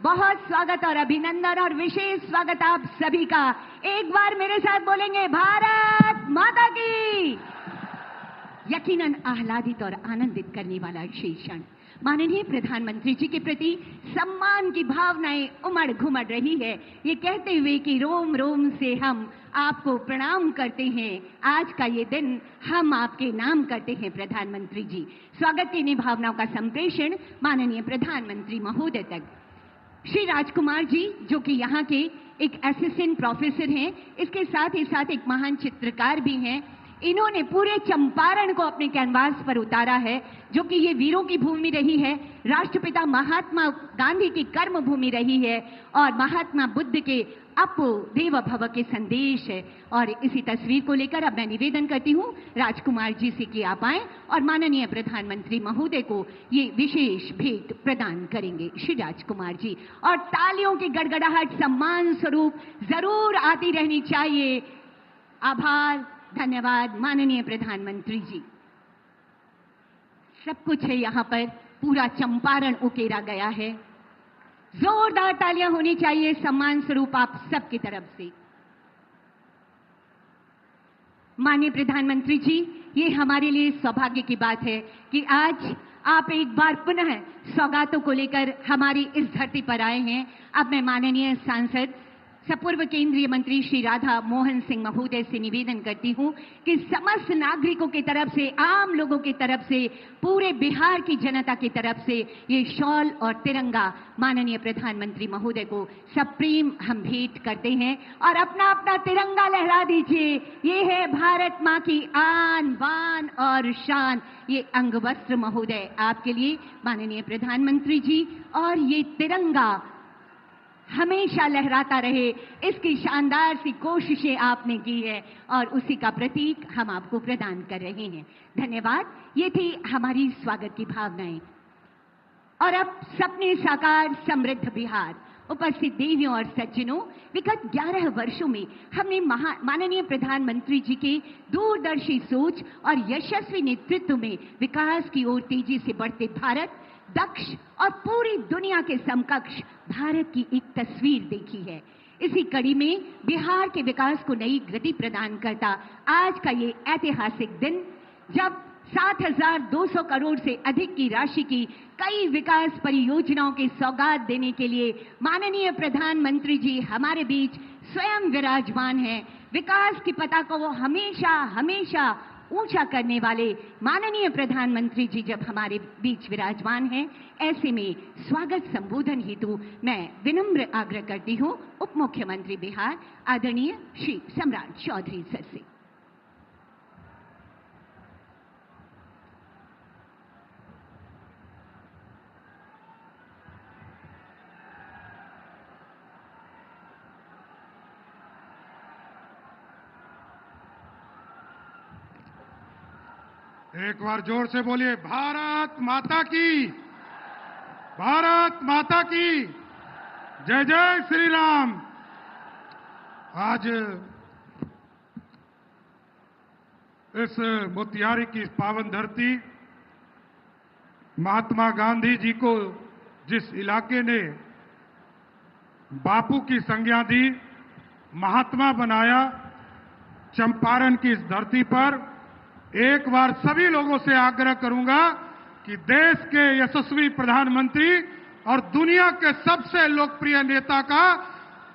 बहुत स्वागत और अभिनंदन और विशेष स्वागत आप सभी का। एक बार मेरे साथ बोलेंगे भारत माता की। यकीनन आह्लादित और आनंदित करने वाला क्षण। माननीय प्रधानमंत्री जी के प्रति सम्मान की भावनाएं उमड़ घुमड़ रही है, ये कहते हुए कि रोम रोम से हम आपको प्रणाम करते हैं। आज का ये दिन हम आपके नाम करते हैं प्रधानमंत्री जी। स्वागत की भावनाओं का संप्रेषण माननीय प्रधानमंत्री महोदय तक। श्री राजकुमार जी जो कि यहाँ के एक असिस्टेंट प्रोफेसर हैं, इसके साथ ही साथ एक महान चित्रकार भी हैं। इन्होंने पूरे चंपारण को अपने कैनवास पर उतारा है, जो कि ये वीरों की भूमि रही है, राष्ट्रपिता महात्मा गांधी की कर्म भूमि रही है और महात्मा बुद्ध के अपो देव भव के संदेश है। और इसी तस्वीर को लेकर अब मैं निवेदन करती हूँ राजकुमार जी से कि आप आएं और माननीय प्रधानमंत्री महोदय को ये विशेष भेंट प्रदान करेंगे। श्री राजकुमार जी, और तालियों की गड़गड़ाहट सम्मान स्वरूप जरूर आती रहनी चाहिए। आभार, धन्यवाद माननीय प्रधानमंत्री जी। सब कुछ है यहाँ पर, पूरा चंपारण उकेरा गया है। जोरदार तालियां होनी चाहिए सम्मान स्वरूप आप सबकी तरफ से। माननीय प्रधानमंत्री जी, ये हमारे लिए सौभाग्य की बात है कि आज आप एक बार पुनः सौगातों को लेकर हमारी इस धरती पर आए हैं। अब मैं माननीय सांसद सपूर्व केंद्रीय मंत्री श्री राधा मोहन सिंह महोदय से निवेदन करती हूं कि समस्त नागरिकों की तरफ से, आम लोगों की तरफ से, पूरे बिहार की जनता की तरफ से ये शॉल और तिरंगा माननीय प्रधानमंत्री महोदय को सप्रेम हम भेंट करते हैं। और अपना अपना तिरंगा लहरा दीजिए। ये है भारत मां की आन बान और शान। ये अंगवस्त्र महोदय आपके लिए माननीय प्रधानमंत्री जी, और ये तिरंगा हमेशा लहराता रहे, इसकी शानदार सी कोशिशें आपने की है और उसी का प्रतीक हम आपको प्रदान कर रहे हैं। धन्यवाद। ये थी हमारी स्वागत की भावनाएं। और अब सपने साकार समृद्ध बिहार। उपस्थित देवियों और सज्जनों, विगत 11 वर्षों में हमने माननीय प्रधानमंत्री जी के दूरदर्शी सोच और यशस्वी नेतृत्व में विकास की ओर तेजी से बढ़ते भारत, दक्ष और पूरी दुनिया के समकक्ष भारत की एक तस्वीर देखी है। इसी कड़ी में बिहार के विकास को नई गति प्रदान करता आज का ये ऐतिहासिक दिन, जब 7,200 करोड़ से अधिक की राशि की कई विकास परियोजनाओं की सौगात देने के लिए माननीय प्रधानमंत्री जी हमारे बीच स्वयं विराजमान हैं। विकास की पताका को हमेशा हमेशा ऊंचा करने वाले माननीय प्रधानमंत्री जी जब हमारे बीच विराजमान हैं, ऐसे में स्वागत संबोधन हेतु मैं विनम्र आग्रह करती हूं उप मुख्यमंत्री बिहार आदरणीय श्री सम्राट चौधरी सर से। एक बार जोर से बोलिए, भारत माता की, भारत माता की जय जय श्री राम। आज इस मोतिहारी की पावन धरती, महात्मा गांधी जी को जिस इलाके ने बापू की संज्ञा दी, महात्मा बनाया, चंपारण की इस धरती पर एक बार सभी लोगों से आग्रह करूंगा कि देश के यशस्वी प्रधानमंत्री और दुनिया के सबसे लोकप्रिय नेता का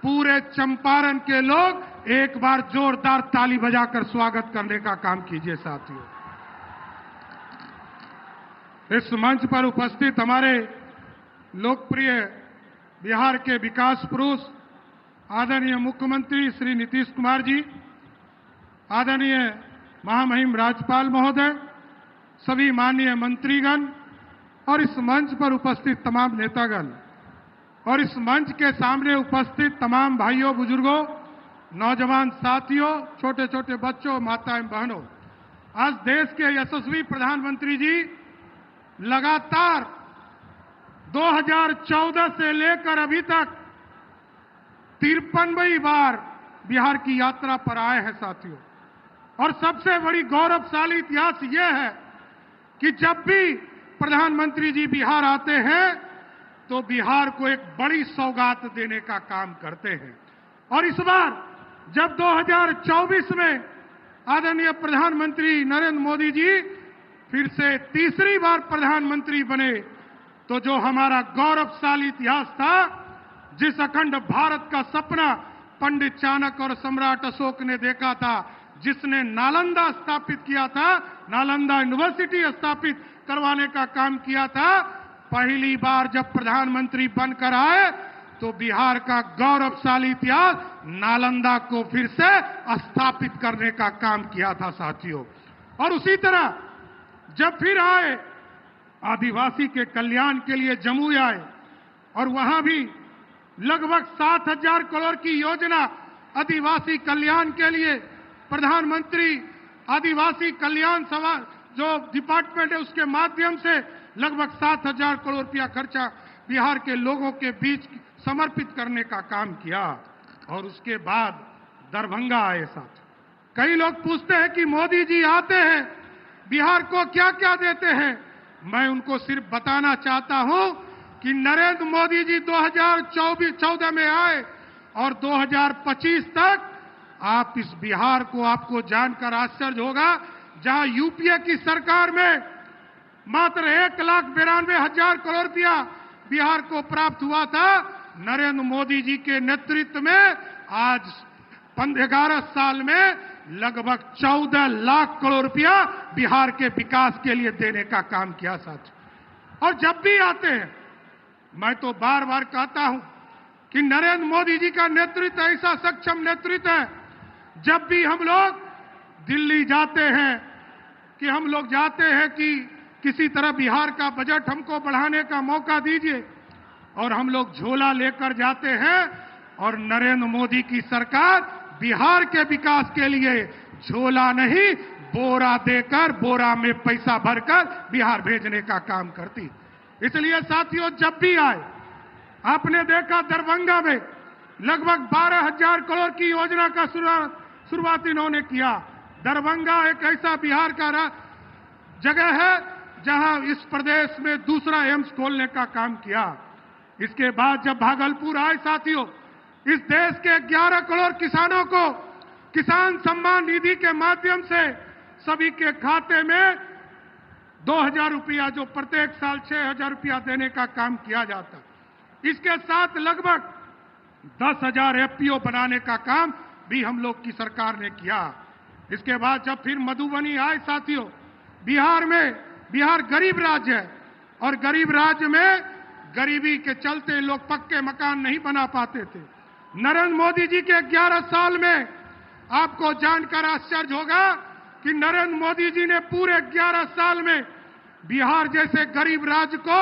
पूरे चंपारण के लोग एक बार जोरदार ताली बजाकर स्वागत करने का काम कीजिए। साथियों, इस मंच पर उपस्थित हमारे लोकप्रिय बिहार के विकास पुरुष आदरणीय मुख्यमंत्री श्री नीतीश कुमार जी, आदरणीय महामहिम राज्यपाल महोदय, सभी माननीय मंत्रीगण और इस मंच पर उपस्थित तमाम नेतागण और इस मंच के सामने उपस्थित तमाम भाइयों, बुजुर्गों, नौजवान साथियों, छोटे छोटे बच्चों, माताएं, बहनों, आज देश के यशस्वी प्रधानमंत्री जी लगातार 2014 से लेकर अभी तक 53वीं बार बिहार की यात्रा पर आए हैं। साथियों, और सबसे बड़ी गौरवशाली इतिहास यह है कि जब भी प्रधानमंत्री जी बिहार आते हैं तो बिहार को एक बड़ी सौगात देने का काम करते हैं। और इस बार जब 2024 में आदरणीय प्रधानमंत्री नरेंद्र मोदी जी फिर से तीसरी बार प्रधानमंत्री बने, तो जो हमारा गौरवशाली इतिहास था, जिस अखंड भारत का सपना पंडित चाणक्य और सम्राट अशोक ने देखा था, जिसने नालंदा स्थापित किया था, नालंदा यूनिवर्सिटी स्थापित करवाने का काम किया था, पहली बार जब प्रधानमंत्री बनकर आए तो बिहार का गौरवशाली इतिहास नालंदा को फिर से स्थापित करने का काम किया था साथियों। और उसी तरह जब फिर आए, आदिवासी के कल्याण के लिए जमुई आए और वहां भी लगभग 7,000 करोड़ की योजना आदिवासी कल्याण के लिए, प्रधानमंत्री आदिवासी कल्याण सभा जो डिपार्टमेंट है उसके माध्यम से लगभग 7,000 करोड़ रुपया खर्चा बिहार के लोगों के बीच समर्पित करने का काम किया। और उसके बाद दरभंगा आए साथ। कई लोग पूछते हैं कि मोदी जी आते हैं बिहार को क्या क्या देते हैं। मैं उनको सिर्फ बताना चाहता हूं कि नरेंद्र मोदी जी 2014 में आए और 2025 तक आप इस बिहार को, आपको जानकर आश्चर्य होगा, जहां यूपीए की सरकार में मात्र 1,92,000 करोड़ रुपया बिहार को प्राप्त हुआ था, नरेंद्र मोदी जी के नेतृत्व में आज 11 साल में लगभग 14 लाख करोड़ रुपया बिहार के विकास के लिए देने का काम किया साथ। और जब भी आते हैं, मैं तो बार बार कहता हूं कि नरेंद्र मोदी जी का नेतृत्व ऐसा सक्षम नेतृत्व है, जब भी हम लोग दिल्ली जाते हैं कि किसी तरह बिहार का बजट हमको बढ़ाने का मौका दीजिए, और हम लोग झोला लेकर जाते हैं और नरेंद्र मोदी की सरकार बिहार के विकास के लिए झोला नहीं बोरा देकर, बोरा में पैसा भरकर बिहार भेजने का काम करती। इसलिए साथियों, जब भी आए, आपने देखा दरभंगा में लगभग 12,000 करोड़ की योजना का शुरुआत इन्होंने किया। दरभंगा एक ऐसा बिहार का जगह है जहां इस प्रदेश में दूसरा एम्स खोलने का काम किया। इसके बाद जब भागलपुर आए साथियों, इस देश के 11 करोड़ किसानों को किसान सम्मान निधि के माध्यम से सभी के खाते में 2,000 रुपया, जो प्रत्येक साल 6,000 रुपया देने का काम किया जाता। इसके साथ लगभग 10,000 एफपीओ बनाने का काम भी हम लोग की सरकार ने किया। इसके बाद जब फिर मधुबनी आए साथियों, बिहार गरीब राज्य है और गरीब राज्य में गरीबी के चलते लोग पक्के मकान नहीं बना पाते थे। नरेंद्र मोदी जी के 11 साल में आपको जानकर आश्चर्य होगा कि नरेंद्र मोदी जी ने पूरे 11 साल में बिहार जैसे गरीब राज्य को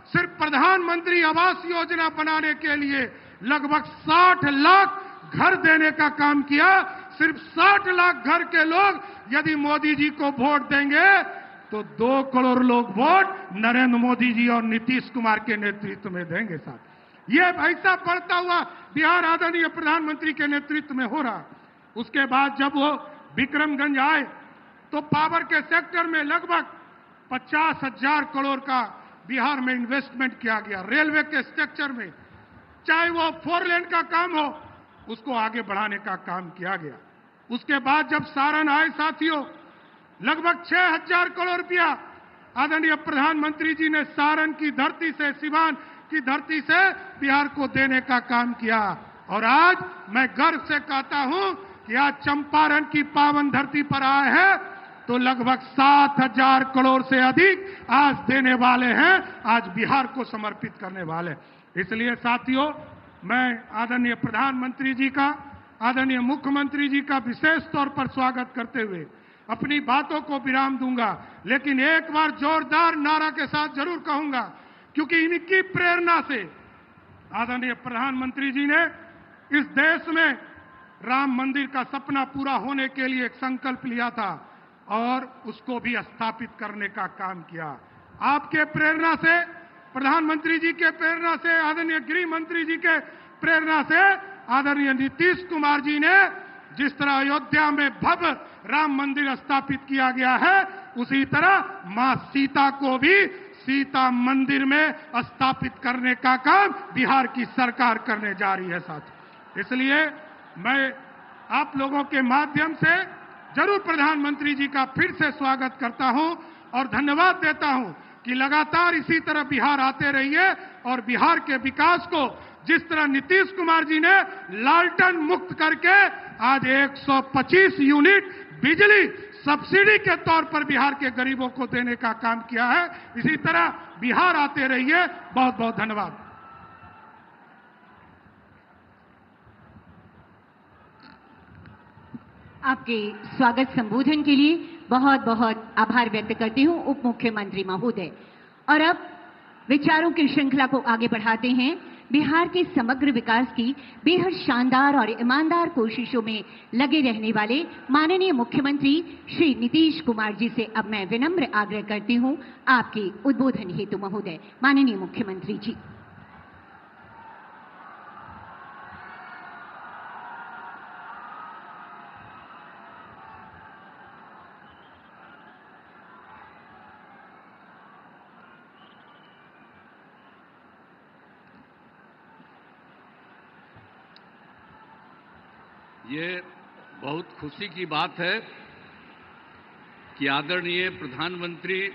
सिर्फ प्रधानमंत्री आवास योजना बनाने के लिए लगभग 60 लाख घर देने का काम किया। सिर्फ 60 लाख घर के लोग यदि मोदी जी को वोट देंगे तो 2 करोड़ लोग वोट नरेंद्र मोदी जी और नीतीश कुमार के नेतृत्व में देंगे साथ। ये ऐसा बढ़ता हुआ बिहार आदरणीय प्रधानमंत्री के नेतृत्व में हो रहा। उसके बाद जब वो विक्रमगंज आए तो पावर के सेक्टर में लगभग 50,000 करोड़ का बिहार में इन्वेस्टमेंट किया गया। रेलवे के स्ट्रक्चर में, चाहे वो 4 लेन का काम हो, उसको आगे बढ़ाने का काम किया गया। उसके बाद जब सारण आए साथियों, लगभग 6,000 करोड़ रुपया आदरणीय प्रधानमंत्री जी ने सारण की धरती से, सिवान की धरती से बिहार को देने का काम किया। और आज मैं गर्व से कहता हूं कि आज चंपारण की पावन धरती पर आए हैं तो लगभग 7,000 करोड़ से अधिक आज देने वाले हैं, आज बिहार को समर्पित करने वाले। इसलिए साथियों, मैं आदरणीय प्रधानमंत्री जी का, आदरणीय मुख्यमंत्री जी का विशेष तौर पर स्वागत करते हुए अपनी बातों को विराम दूंगा। लेकिन एक बार जोरदार नारा के साथ जरूर कहूंगा, क्योंकि इनकी प्रेरणा से आदरणीय प्रधानमंत्री जी ने इस देश में राम मंदिर का सपना पूरा होने के लिए एक संकल्प लिया था और उसको भी स्थापित करने का काम किया। आपके प्रेरणा से, प्रधानमंत्री जी के प्रेरणा से, आदरणीय गृह मंत्री जी के प्रेरणा से आदरणीय नीतीश कुमार जी ने जिस तरह अयोध्या में भव्य राम मंदिर स्थापित किया गया है, उसी तरह मां सीता को भी सीता मंदिर में स्थापित करने का काम बिहार की सरकार करने जा रही है साथियों। इसलिए मैं आप लोगों के माध्यम से जरूर प्रधानमंत्री जी का फिर से स्वागत करता हूं और धन्यवाद देता हूं कि लगातार इसी तरह बिहार आते रहिए और बिहार के विकास को जिस तरह नीतीश कुमार जी ने लालटेन मुक्त करके आज 125 यूनिट बिजली सब्सिडी के तौर पर बिहार के गरीबों को देने का काम किया है, इसी तरह बिहार आते रहिए। बहुत बहुत धन्यवाद। आपके स्वागत संबोधन के लिए बहुत बहुत आभार व्यक्त करती हूं उप मुख्यमंत्री महोदय। और अब विचारों की श्रृंखला को आगे बढ़ाते हैं। बिहार के समग्र विकास की बेहद शानदार और ईमानदार कोशिशों में लगे रहने वाले माननीय मुख्यमंत्री श्री नीतीश कुमार जी से अब मैं विनम्र आग्रह करती हूं आपके उद्बोधन हेतु महोदय। माननीय मुख्यमंत्री जी। ये बहुत खुशी की बात है कि आदरणीय प्रधानमंत्री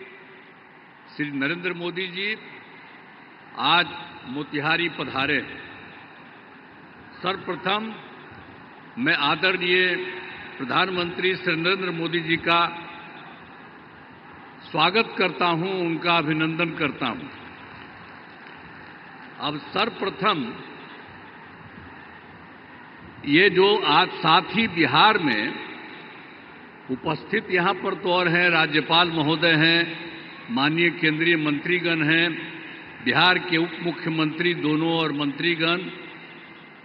श्री नरेंद्र मोदी जी आज मोतिहारी पधारे हैं। सर्वप्रथम मैं आदरणीय प्रधानमंत्री श्री नरेंद्र मोदी जी का स्वागत करता हूं, उनका अभिनंदन करता हूं। अब सर्वप्रथम ये जो आज साथ ही बिहार में उपस्थित यहाँ पर तो और हैं, राज्यपाल महोदय हैं, माननीय केंद्रीय मंत्रीगण हैं, बिहार के उप मुख्यमंत्री दोनों और मंत्रीगण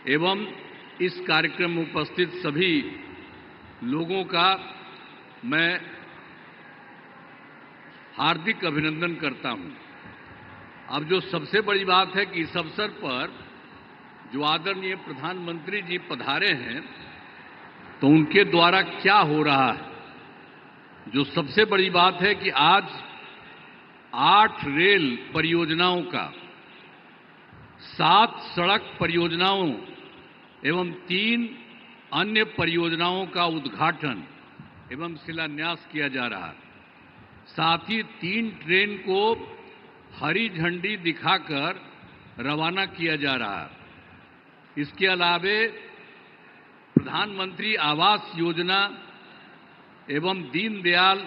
एवं इस कार्यक्रम में उपस्थित सभी लोगों का मैं हार्दिक अभिनंदन करता हूं। अब जो सबसे बड़ी बात है कि इस अवसर पर जो आदरणीय प्रधानमंत्री जी पधारे हैं तो उनके द्वारा क्या हो रहा है। जो सबसे बड़ी बात है कि आज 8 रेल परियोजनाओं का, 7 सड़क परियोजनाओं एवं 3 अन्य परियोजनाओं का उद्घाटन एवं शिलान्यास किया जा रहा है। साथ ही 3 ट्रेन को हरी झंडी दिखाकर रवाना किया जा रहा है। इसके अलावे प्रधानमंत्री आवास योजना एवं दीनदयाल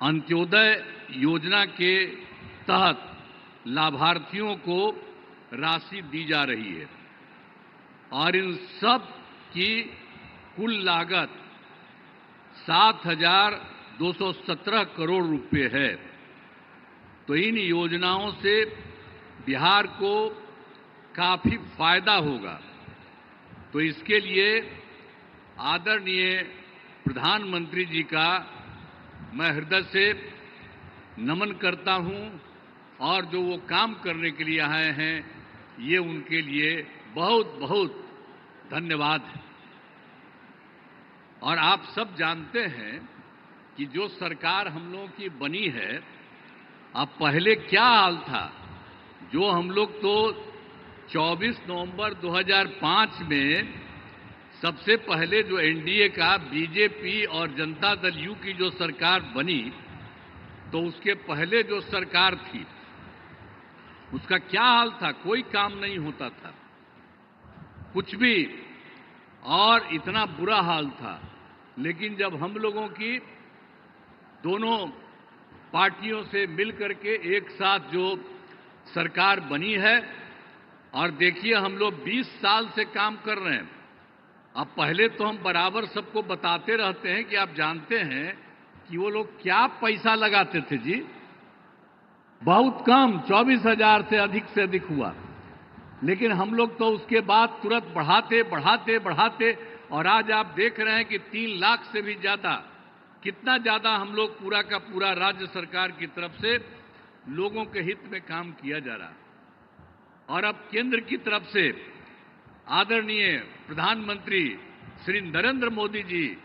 अंत्योदय योजना के तहत लाभार्थियों को राशि दी जा रही है और इन सब की कुल लागत 7,217 करोड़ रुपए है। तो इन योजनाओं से बिहार को काफी फायदा होगा। तो इसके लिए आदरणीय प्रधानमंत्री जी का मैं हृदय से नमन करता हूं और जो वो काम करने के लिए आए हैं ये उनके लिए बहुत बहुत धन्यवाद है। और आप सब जानते हैं कि जो सरकार हम लोगों की बनी है, अब पहले क्या हाल था। जो हम लोग तो 24 नवंबर 2005 में सबसे पहले जो एनडीए का बीजेपी और जनता दल यू की जो सरकार बनी, तो उसके पहले जो सरकार थी उसका क्या हाल था। कोई काम नहीं होता था, कुछ भी, और इतना बुरा हाल था। लेकिन जब हम लोगों की दोनों पार्टियों से मिलकर के एक साथ जो सरकार बनी है, और देखिए हम लोग 20 साल से काम कर रहे हैं। अब पहले तो हम बराबर सबको बताते रहते हैं कि आप जानते हैं कि वो लोग क्या पैसा लगाते थे जी, बहुत कम, 24,000 से अधिक हुआ। लेकिन हम लोग तो उसके बाद तुरंत बढ़ाते और आज आप देख रहे हैं कि 3 लाख से भी ज्यादा, कितना ज्यादा हम लोग पूरा का पूरा राज्य सरकार की तरफ से लोगों के हित में काम किया जा रहा है। और अब केंद्र की तरफ से आदरणीय प्रधानमंत्री श्री नरेंद्र मोदी जी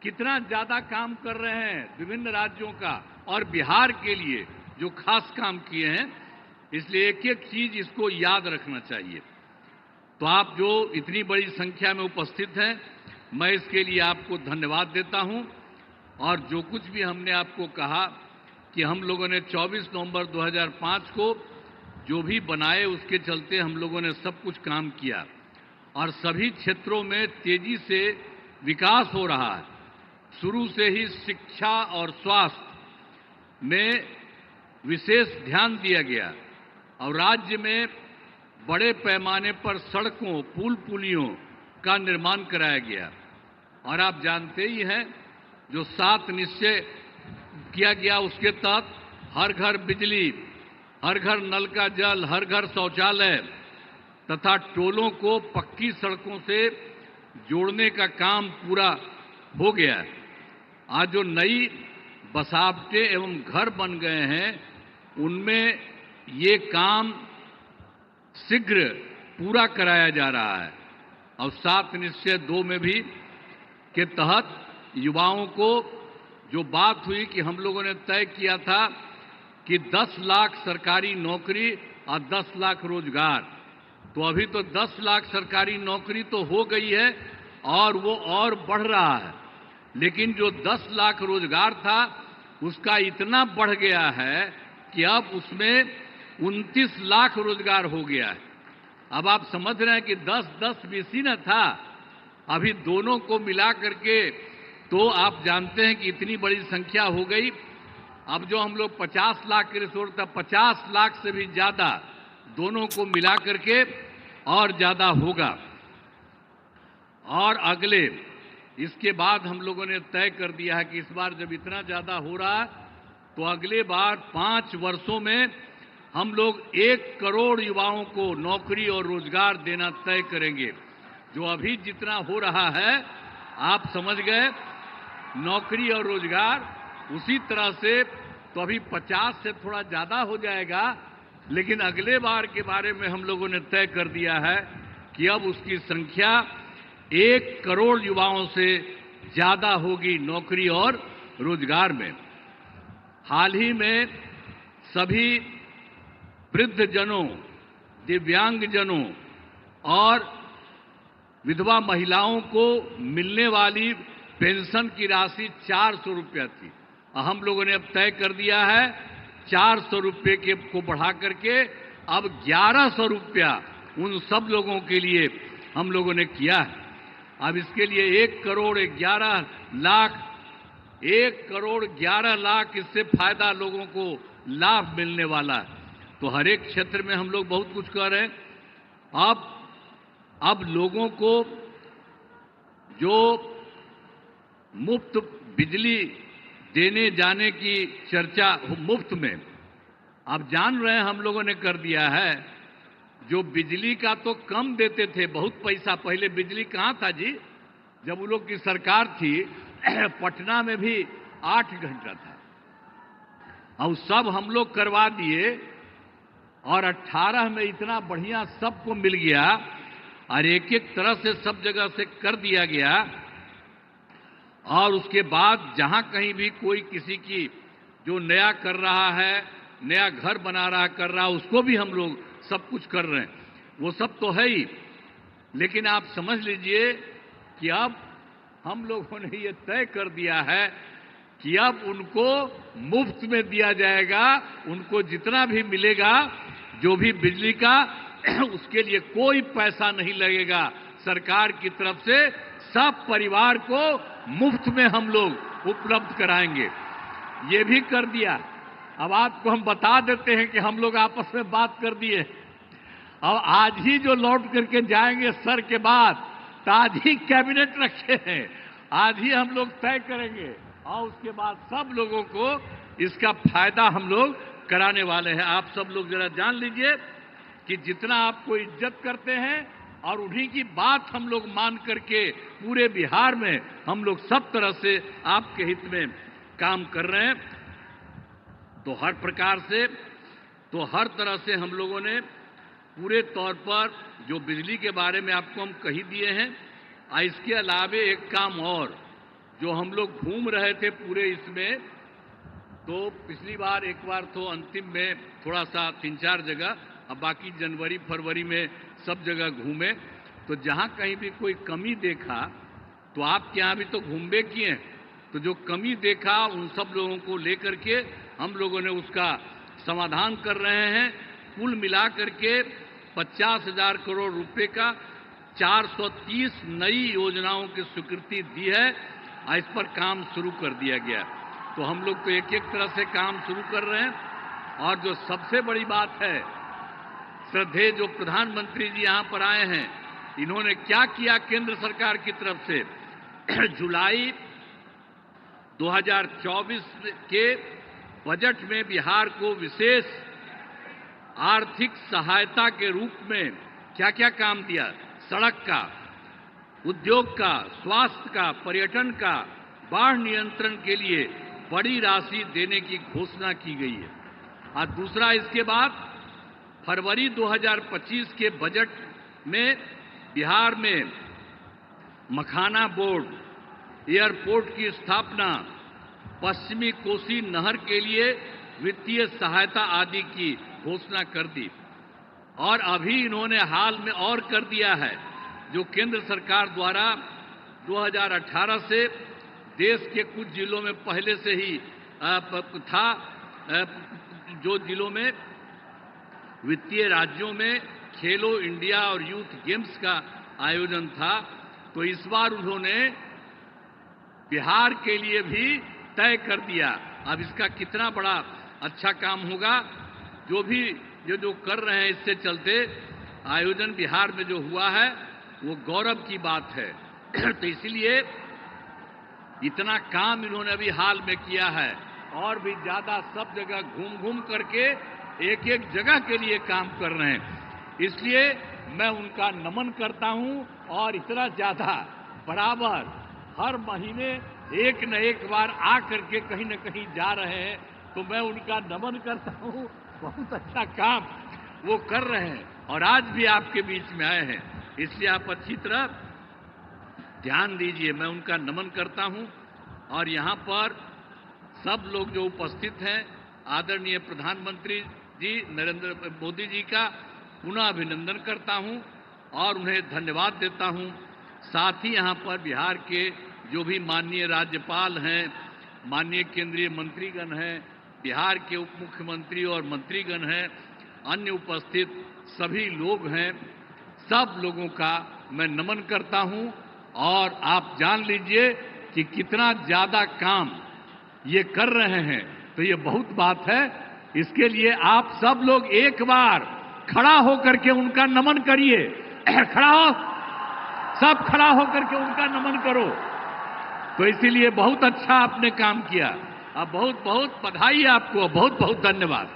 कितना ज्यादा काम कर रहे हैं विभिन्न राज्यों का और बिहार के लिए जो खास काम किए हैं, इसलिए एक एक चीज इसको याद रखना चाहिए। तो आप जो इतनी बड़ी संख्या में उपस्थित हैं, मैं इसके लिए आपको धन्यवाद देता हूं। और जो कुछ भी हमने आपको कहा कि हम लोगों ने 24 नवंबर 2005 को जो भी बनाए, उसके चलते हम लोगों ने सब कुछ काम किया और सभी क्षेत्रों में तेजी से विकास हो रहा है। शुरू से ही शिक्षा और स्वास्थ्य में विशेष ध्यान दिया गया और राज्य में बड़े पैमाने पर सड़कों, पुल पुलियों का निर्माण कराया गया। और आप जानते ही हैं, जो 7 निश्चय किया गया, उसके तहत हर घर बिजली, हर घर नल का जल, हर घर शौचालय तथा टोलों को पक्की सड़कों से जोड़ने का काम पूरा हो गया है। आज जो नई बसावटें एवं घर बन गए हैं, उनमें ये काम शीघ्र पूरा कराया जा रहा है। और 7 निश्चय 2 में भी के तहत युवाओं को जो बात हुई कि हम लोगों ने तय किया था कि 10 लाख सरकारी नौकरी और 10 लाख रोजगार, तो अभी तो 10 लाख सरकारी नौकरी तो हो गई है और वो और बढ़ रहा है। लेकिन जो 10 लाख रोजगार था, उसका इतना बढ़ गया है कि अब उसमें 29 लाख रोजगार हो गया है। अब आप समझ रहे हैं कि 10-10 बीसी न था, अभी दोनों को मिला करके तो आप जानते हैं कि इतनी बड़ी संख्या हो गई। अब जो हम लोग 50 लाख के रिसोर्स था, 50 लाख से भी ज्यादा दोनों को मिला करके और ज्यादा होगा। और अगले इसके बाद हम लोगों ने तय कर दिया है कि इस बार जब इतना ज्यादा हो रहा है, तो अगले बार 5 वर्षों में हम लोग 1 करोड़ युवाओं को नौकरी और रोजगार देना तय करेंगे। जो अभी जितना हो रहा है, आप समझ गए, नौकरी और रोजगार, उसी तरह से तो अभी 50 से थोड़ा ज्यादा हो जाएगा। लेकिन अगले बार के बारे में हम लोगों ने तय कर दिया है कि अब उसकी संख्या 1 करोड़ युवाओं से ज्यादा होगी नौकरी और रोजगार में। हाल ही में सभी वृद्धजनों, दिव्यांगजनों और विधवा महिलाओं को मिलने वाली पेंशन की राशि 400 रुपया थी। हम लोगों ने अब तय कर दिया है 400 रुपये के को बढ़ा करके अब 1100 रुपया उन सब लोगों के लिए हम लोगों ने किया है। अब इसके लिए 1 करोड़ 11 लाख इससे फायदा लोगों को लाभ मिलने वाला है। तो हर एक क्षेत्र में हम लोग बहुत कुछ कर रहे हैं। अब लोगों को जो मुफ्त बिजली देने जाने की चर्चा, मुफ्त में, आप जान रहे हैं हम लोगों ने कर दिया है। जो बिजली का तो कम देते थे, बहुत पैसा, पहले बिजली कहाँ था जी, जब वो लोग की सरकार थी पटना में भी 8 घंटा था, और सब हम लोग करवा दिए। और 18 में इतना बढ़िया सबको मिल गया और एक एक तरह से सब जगह से कर दिया गया। और उसके बाद जहां कहीं भी कोई किसी की जो नया कर रहा है, नया घर बना रहा कर रहा, उसको भी हम लोग सब कुछ कर रहे हैं। वो सब तो है ही, लेकिन आप समझ लीजिए कि अब हम लोगों ने ये तय कर दिया है कि अब उनको मुफ्त में दिया जाएगा। उनको जितना भी मिलेगा, जो भी बिजली का, उसके लिए कोई पैसा नहीं लगेगा सरकार की तरफ से। सब परिवार को मुफ्त में हम लोग उपलब्ध कराएंगे। ये भी कर दिया। अब आपको हम बता देते हैं कि हम लोग आपस में बात कर दिए। अब आज ही जो लौट करके जाएंगे सर के बाद, तो आज ही कैबिनेट रखे हैं, आज ही हम लोग तय करेंगे और उसके बाद सब लोगों को इसका फायदा हम लोग कराने वाले हैं। आप सब लोग जरा जान लीजिए कि जितना आपको इज्जत करते हैं और उन्हीं की बात हम लोग मान करके पूरे बिहार में हम लोग सब तरह से आपके हित में काम कर रहे हैं। तो हर प्रकार से, तो हर तरह से हम लोगों ने पूरे तौर पर जो बिजली के बारे में आपको हम कही दिए हैं। इसके अलावे एक काम और, जो हम लोग घूम रहे थे पूरे इसमें, तो पिछली बार एक बार तो अंतिम में थोड़ा सा 3-4 जगह, अब बाकी जनवरी फरवरी में सब जगह घूमे, तो जहां कहीं भी कोई कमी देखा तो आपके यहाँ भी तो घूमबे किए, तो जो कमी देखा उन सब लोगों को लेकर के हम लोगों ने उसका समाधान कर रहे हैं। कुल मिलाकर के 50,000 करोड़ रुपए का 430 नई योजनाओं की स्वीकृति दी है और इस पर काम शुरू कर दिया गया। तो हम लोग तो एक एक तरह से काम शुरू कर रहे हैं। और जो सबसे बड़ी बात है, श्रद्धेय जो प्रधानमंत्री जी यहाँ पर आए हैं, इन्होंने क्या किया केंद्र सरकार की तरफ से। जुलाई 2024 के बजट में बिहार को विशेष आर्थिक सहायता के रूप में क्या क्या काम दिया, सड़क का, उद्योग का, स्वास्थ्य का, पर्यटन का, बाढ़ नियंत्रण के लिए बड़ी राशि देने की घोषणा की गई है। और दूसरा, इसके बाद फरवरी 2025 के बजट में बिहार में मखाना बोर्ड, एयरपोर्ट की स्थापना, पश्चिमी कोसी नहर के लिए वित्तीय सहायता आदि की घोषणा कर दी। और अभी इन्होंने हाल में और कर दिया है, जो केंद्र सरकार द्वारा 2018 से देश के कुछ जिलों में पहले से ही था, जो जिलों में वित्तीय राज्यों में खेलो इंडिया और यूथ गेम्स का आयोजन था, तो इस बार उन्होंने बिहार के लिए भी तय कर दिया। अब इसका कितना बड़ा अच्छा काम होगा, जो भी जो कर रहे हैं, इससे चलते आयोजन बिहार में जो हुआ है वो गौरव की बात है। तो इसलिए इतना काम इन्होंने अभी हाल में किया है, और भी ज्यादा सब जगह घूम घूम करके एक एक जगह के लिए काम कर रहे हैं। इसलिए मैं उनका नमन करता हूं, और इतना ज्यादा बराबर हर महीने एक न एक बार आ करके कहीं न कहीं जा रहे हैं, तो मैं उनका नमन करता हूं। बहुत अच्छा काम वो कर रहे हैं, और आज भी आपके बीच में आए हैं, इसलिए आप अच्छी तरह ध्यान दीजिए। मैं उनका नमन करता हूं, और यहां पर सब लोग जो उपस्थित हैं, आदरणीय प्रधानमंत्री जी नरेंद्र मोदी जी का पुनः अभिनंदन करता हूं और उन्हें धन्यवाद देता हूं। साथ ही यहां पर बिहार के जो भी माननीय राज्यपाल हैं, माननीय केंद्रीय मंत्रीगण हैं, बिहार के उप मुख्यमंत्री और मंत्रीगण हैं, अन्य उपस्थित सभी लोग हैं, सब लोगों का मैं नमन करता हूं। और आप जान लीजिए कि कितना ज्यादा काम ये कर रहे हैं, तो ये बहुत बात है। इसके लिए आप सब लोग एक बार खड़ा होकर के उनका नमन करिए। खड़ा हो, सब खड़ा होकर के उनका नमन करो। तो इसीलिए बहुत अच्छा आपने काम किया। अब बहुत बहुत बधाई आपको, बहुत बहुत धन्यवाद।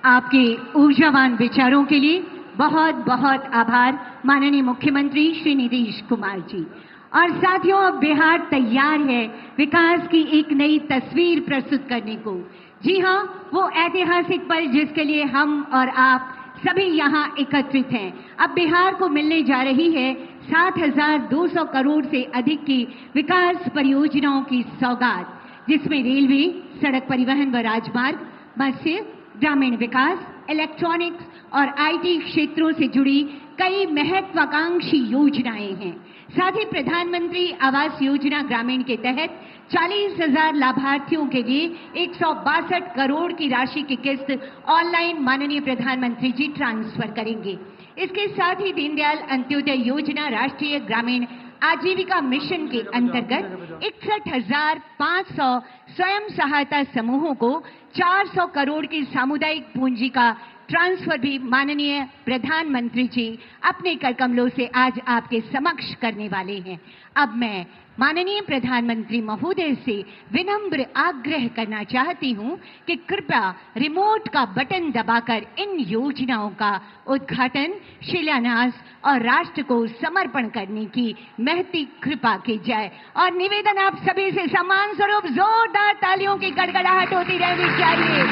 आपके ऊर्जावान विचारों के लिए बहुत बहुत आभार माननीय मुख्यमंत्री श्री नीतीश कुमार जी। और साथियों, अब बिहार तैयार है विकास की एक नई तस्वीर प्रस्तुत करने को। जी हां, वो ऐतिहासिक पल जिसके लिए हम और आप सभी यहां एकत्रित हैं। अब बिहार को मिलने जा रही है 7,200 करोड़ से अधिक की विकास परियोजनाओं की सौगात, जिसमें रेलवे, सड़क परिवहन व राजमार्ग, मत्स्य, ग्रामीण विकास, इलेक्ट्रॉनिक्स और आईटी क्षेत्रों से जुड़ी कई महत्वाकांक्षी योजनाएं हैं। साथ ही प्रधानमंत्री आवास योजना ग्रामीण के तहत 40,000 लाभार्थियों के लिए 162 करोड़ की राशि की किस्त ऑनलाइन माननीय प्रधानमंत्री जी ट्रांसफर करेंगे। इसके साथ ही दीनदयाल अंत्योदय योजना राष्ट्रीय ग्रामीण आजीविका मिशन के अंतर्गत 61,500 स्वयं सहायता समूहों को 400 करोड़ की सामुदायिक पूंजी का ट्रांसफर भी माननीय प्रधानमंत्री जी अपने कर कमलों से आज आपके समक्ष करने वाले हैं। अब मैं माननीय प्रधानमंत्री महोदय से विनम्र आग्रह करना चाहती हूं कि कृपया रिमोट का बटन दबाकर इन योजनाओं का उद्घाटन, शिलान्यास और राष्ट्र को समर्पण करने की महती कृपा की जाए। और निवेदन आप सभी से सम्मान स्वरूप जोरदार तालियों की गड़गड़ाहट होती रहनी चाहिए।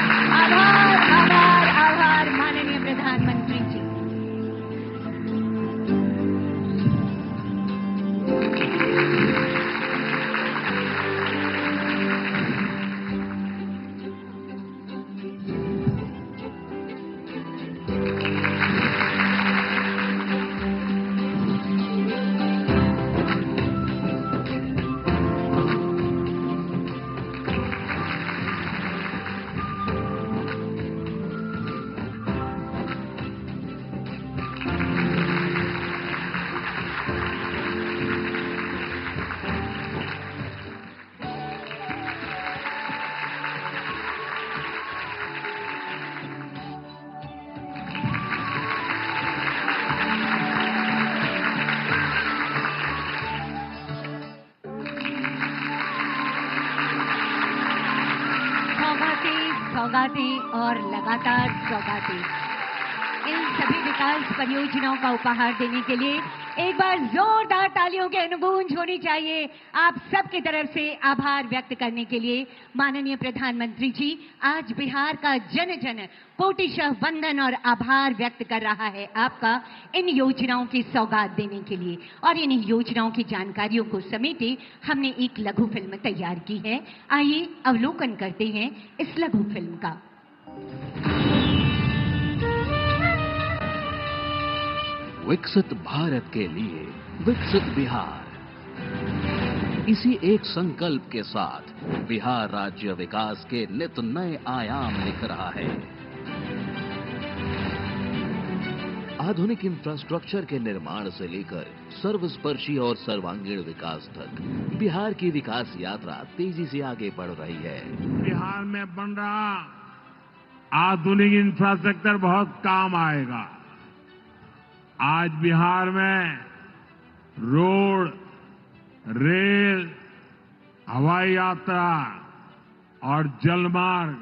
आभार आभार आभार माननीय प्रधानमंत्री जी। सौगातें और लगातार सौगातें। इन सभी विकास परियोजनाओं का उपहार देने के लिए एक बार जोरदार तालियों की अनुगूंज होनी चाहिए। आप सबकी तरफ से आभार व्यक्त करने के लिए माननीय प्रधानमंत्री जी, आज बिहार का जन जन कोटिशः वंदन और आभार व्यक्त कर रहा है आपका इन योजनाओं की सौगात देने के लिए। और इन योजनाओं की जानकारियों को समेटे हमने एक लघु फिल्म तैयार की है। आइए अवलोकन करते हैं इस लघु फिल्म का। विकसित भारत के लिए विकसित बिहार, इसी एक संकल्प के साथ बिहार राज्य विकास के नित नए आयाम लिख रहा है। आधुनिक इंफ्रास्ट्रक्चर के निर्माण से लेकर सर्वस्पर्शी और सर्वांगीण विकास तक बिहार की विकास यात्रा तेजी से आगे बढ़ रही है। बिहार में बन रहा आधुनिक इंफ्रास्ट्रक्चर बहुत काम आएगा। आज बिहार में रोड, रेल, हवाई यात्रा और जलमार्ग,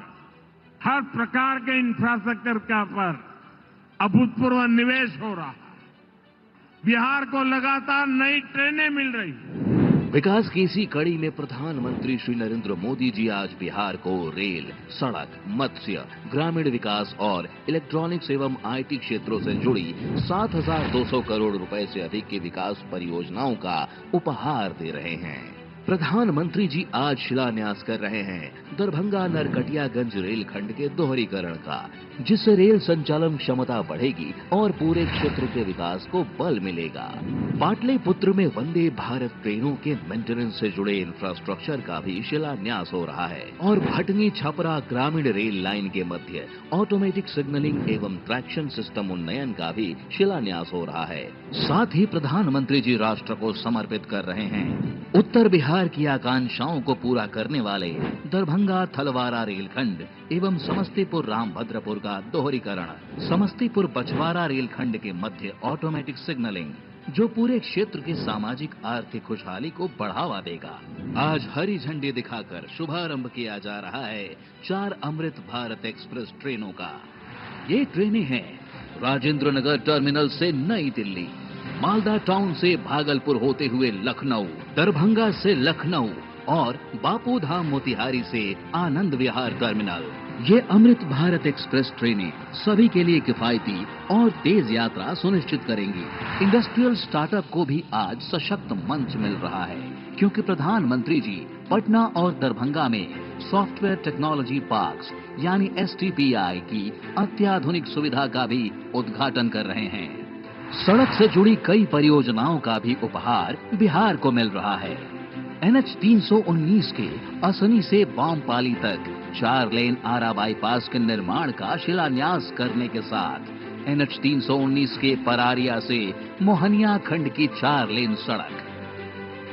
हर प्रकार के इंफ्रास्ट्रक्चर का पर अभूतपूर्व निवेश हो रहा है। बिहार को लगातार नई ट्रेनें मिल रही हैं। विकास की इसी कड़ी में प्रधानमंत्री श्री नरेंद्र मोदी जी आज बिहार को रेल, सड़क, मत्स्य, ग्रामीण विकास और इलेक्ट्रॉनिक्स एवं आईटी क्षेत्रों से जुड़ी 7,200 करोड़ रुपए से अधिक की विकास परियोजनाओं का उपहार दे रहे हैं। प्रधानमंत्री जी आज शिलान्यास कर रहे हैं दरभंगा नरकटियागंज रेलखंड के दोहरीकरण का, जिससे रेल संचालन क्षमता बढ़ेगी और पूरे क्षेत्र के विकास को बल मिलेगा। पाटलिपुत्र में वंदे भारत ट्रेनों के मेंटेनेंस से जुड़े इंफ्रास्ट्रक्चर का भी शिलान्यास हो रहा है और भटनी छपरा ग्रामीण रेल लाइन के मध्य ऑटोमेटिक सिग्नलिंग एवं ट्रैक्शन सिस्टम उन्नयन का भी शिलान्यास हो रहा है। साथ ही प्रधानमंत्री जी राष्ट्र को समर्पित कर रहे हैं उत्तर बिहार की आकांक्षाओं को पूरा करने वाले दरभंगा थलवारा रेलखंड एवं समस्तीपुर रामभद्रपुर का दोहरीकरण, समस्तीपुर बछवाड़ा रेलखंड के मध्य ऑटोमेटिक सिग्नलिंग, जो पूरे क्षेत्र की सामाजिक आर्थिक खुशहाली को बढ़ावा देगा। आज हरी झंडी दिखाकर शुभारंभ किया जा रहा है 4 अमृत भारत एक्सप्रेस ट्रेनों का। ये ट्रेनें हैं राजेंद्र नगर टर्मिनल से नई दिल्ली, मालदा टाउन से भागलपुर होते हुए लखनऊ, दरभंगा से लखनऊ और बापू धाम मोतिहारी से आनंद विहार टर्मिनल। ये अमृत भारत एक्सप्रेस ट्रेनें सभी के लिए किफायती और तेज यात्रा सुनिश्चित करेंगी। इंडस्ट्रियल स्टार्टअप को भी आज सशक्त मंच मिल रहा है, क्योंकि प्रधानमंत्री जी पटना और दरभंगा में सॉफ्टवेयर टेक्नोलॉजी पार्क्स यानी STPI की अत्याधुनिक सुविधा का भी उद्घाटन कर रहे हैं। सड़क से जुड़ी कई परियोजनाओं का भी उपहार बिहार को मिल रहा है। NH 319 के असनी से बामपाली तक 4 लेन आरा बाईपास के निर्माण का शिलान्यास करने के साथ NH 319 के परारिया से मोहनिया खंड की 4 लेन सड़क,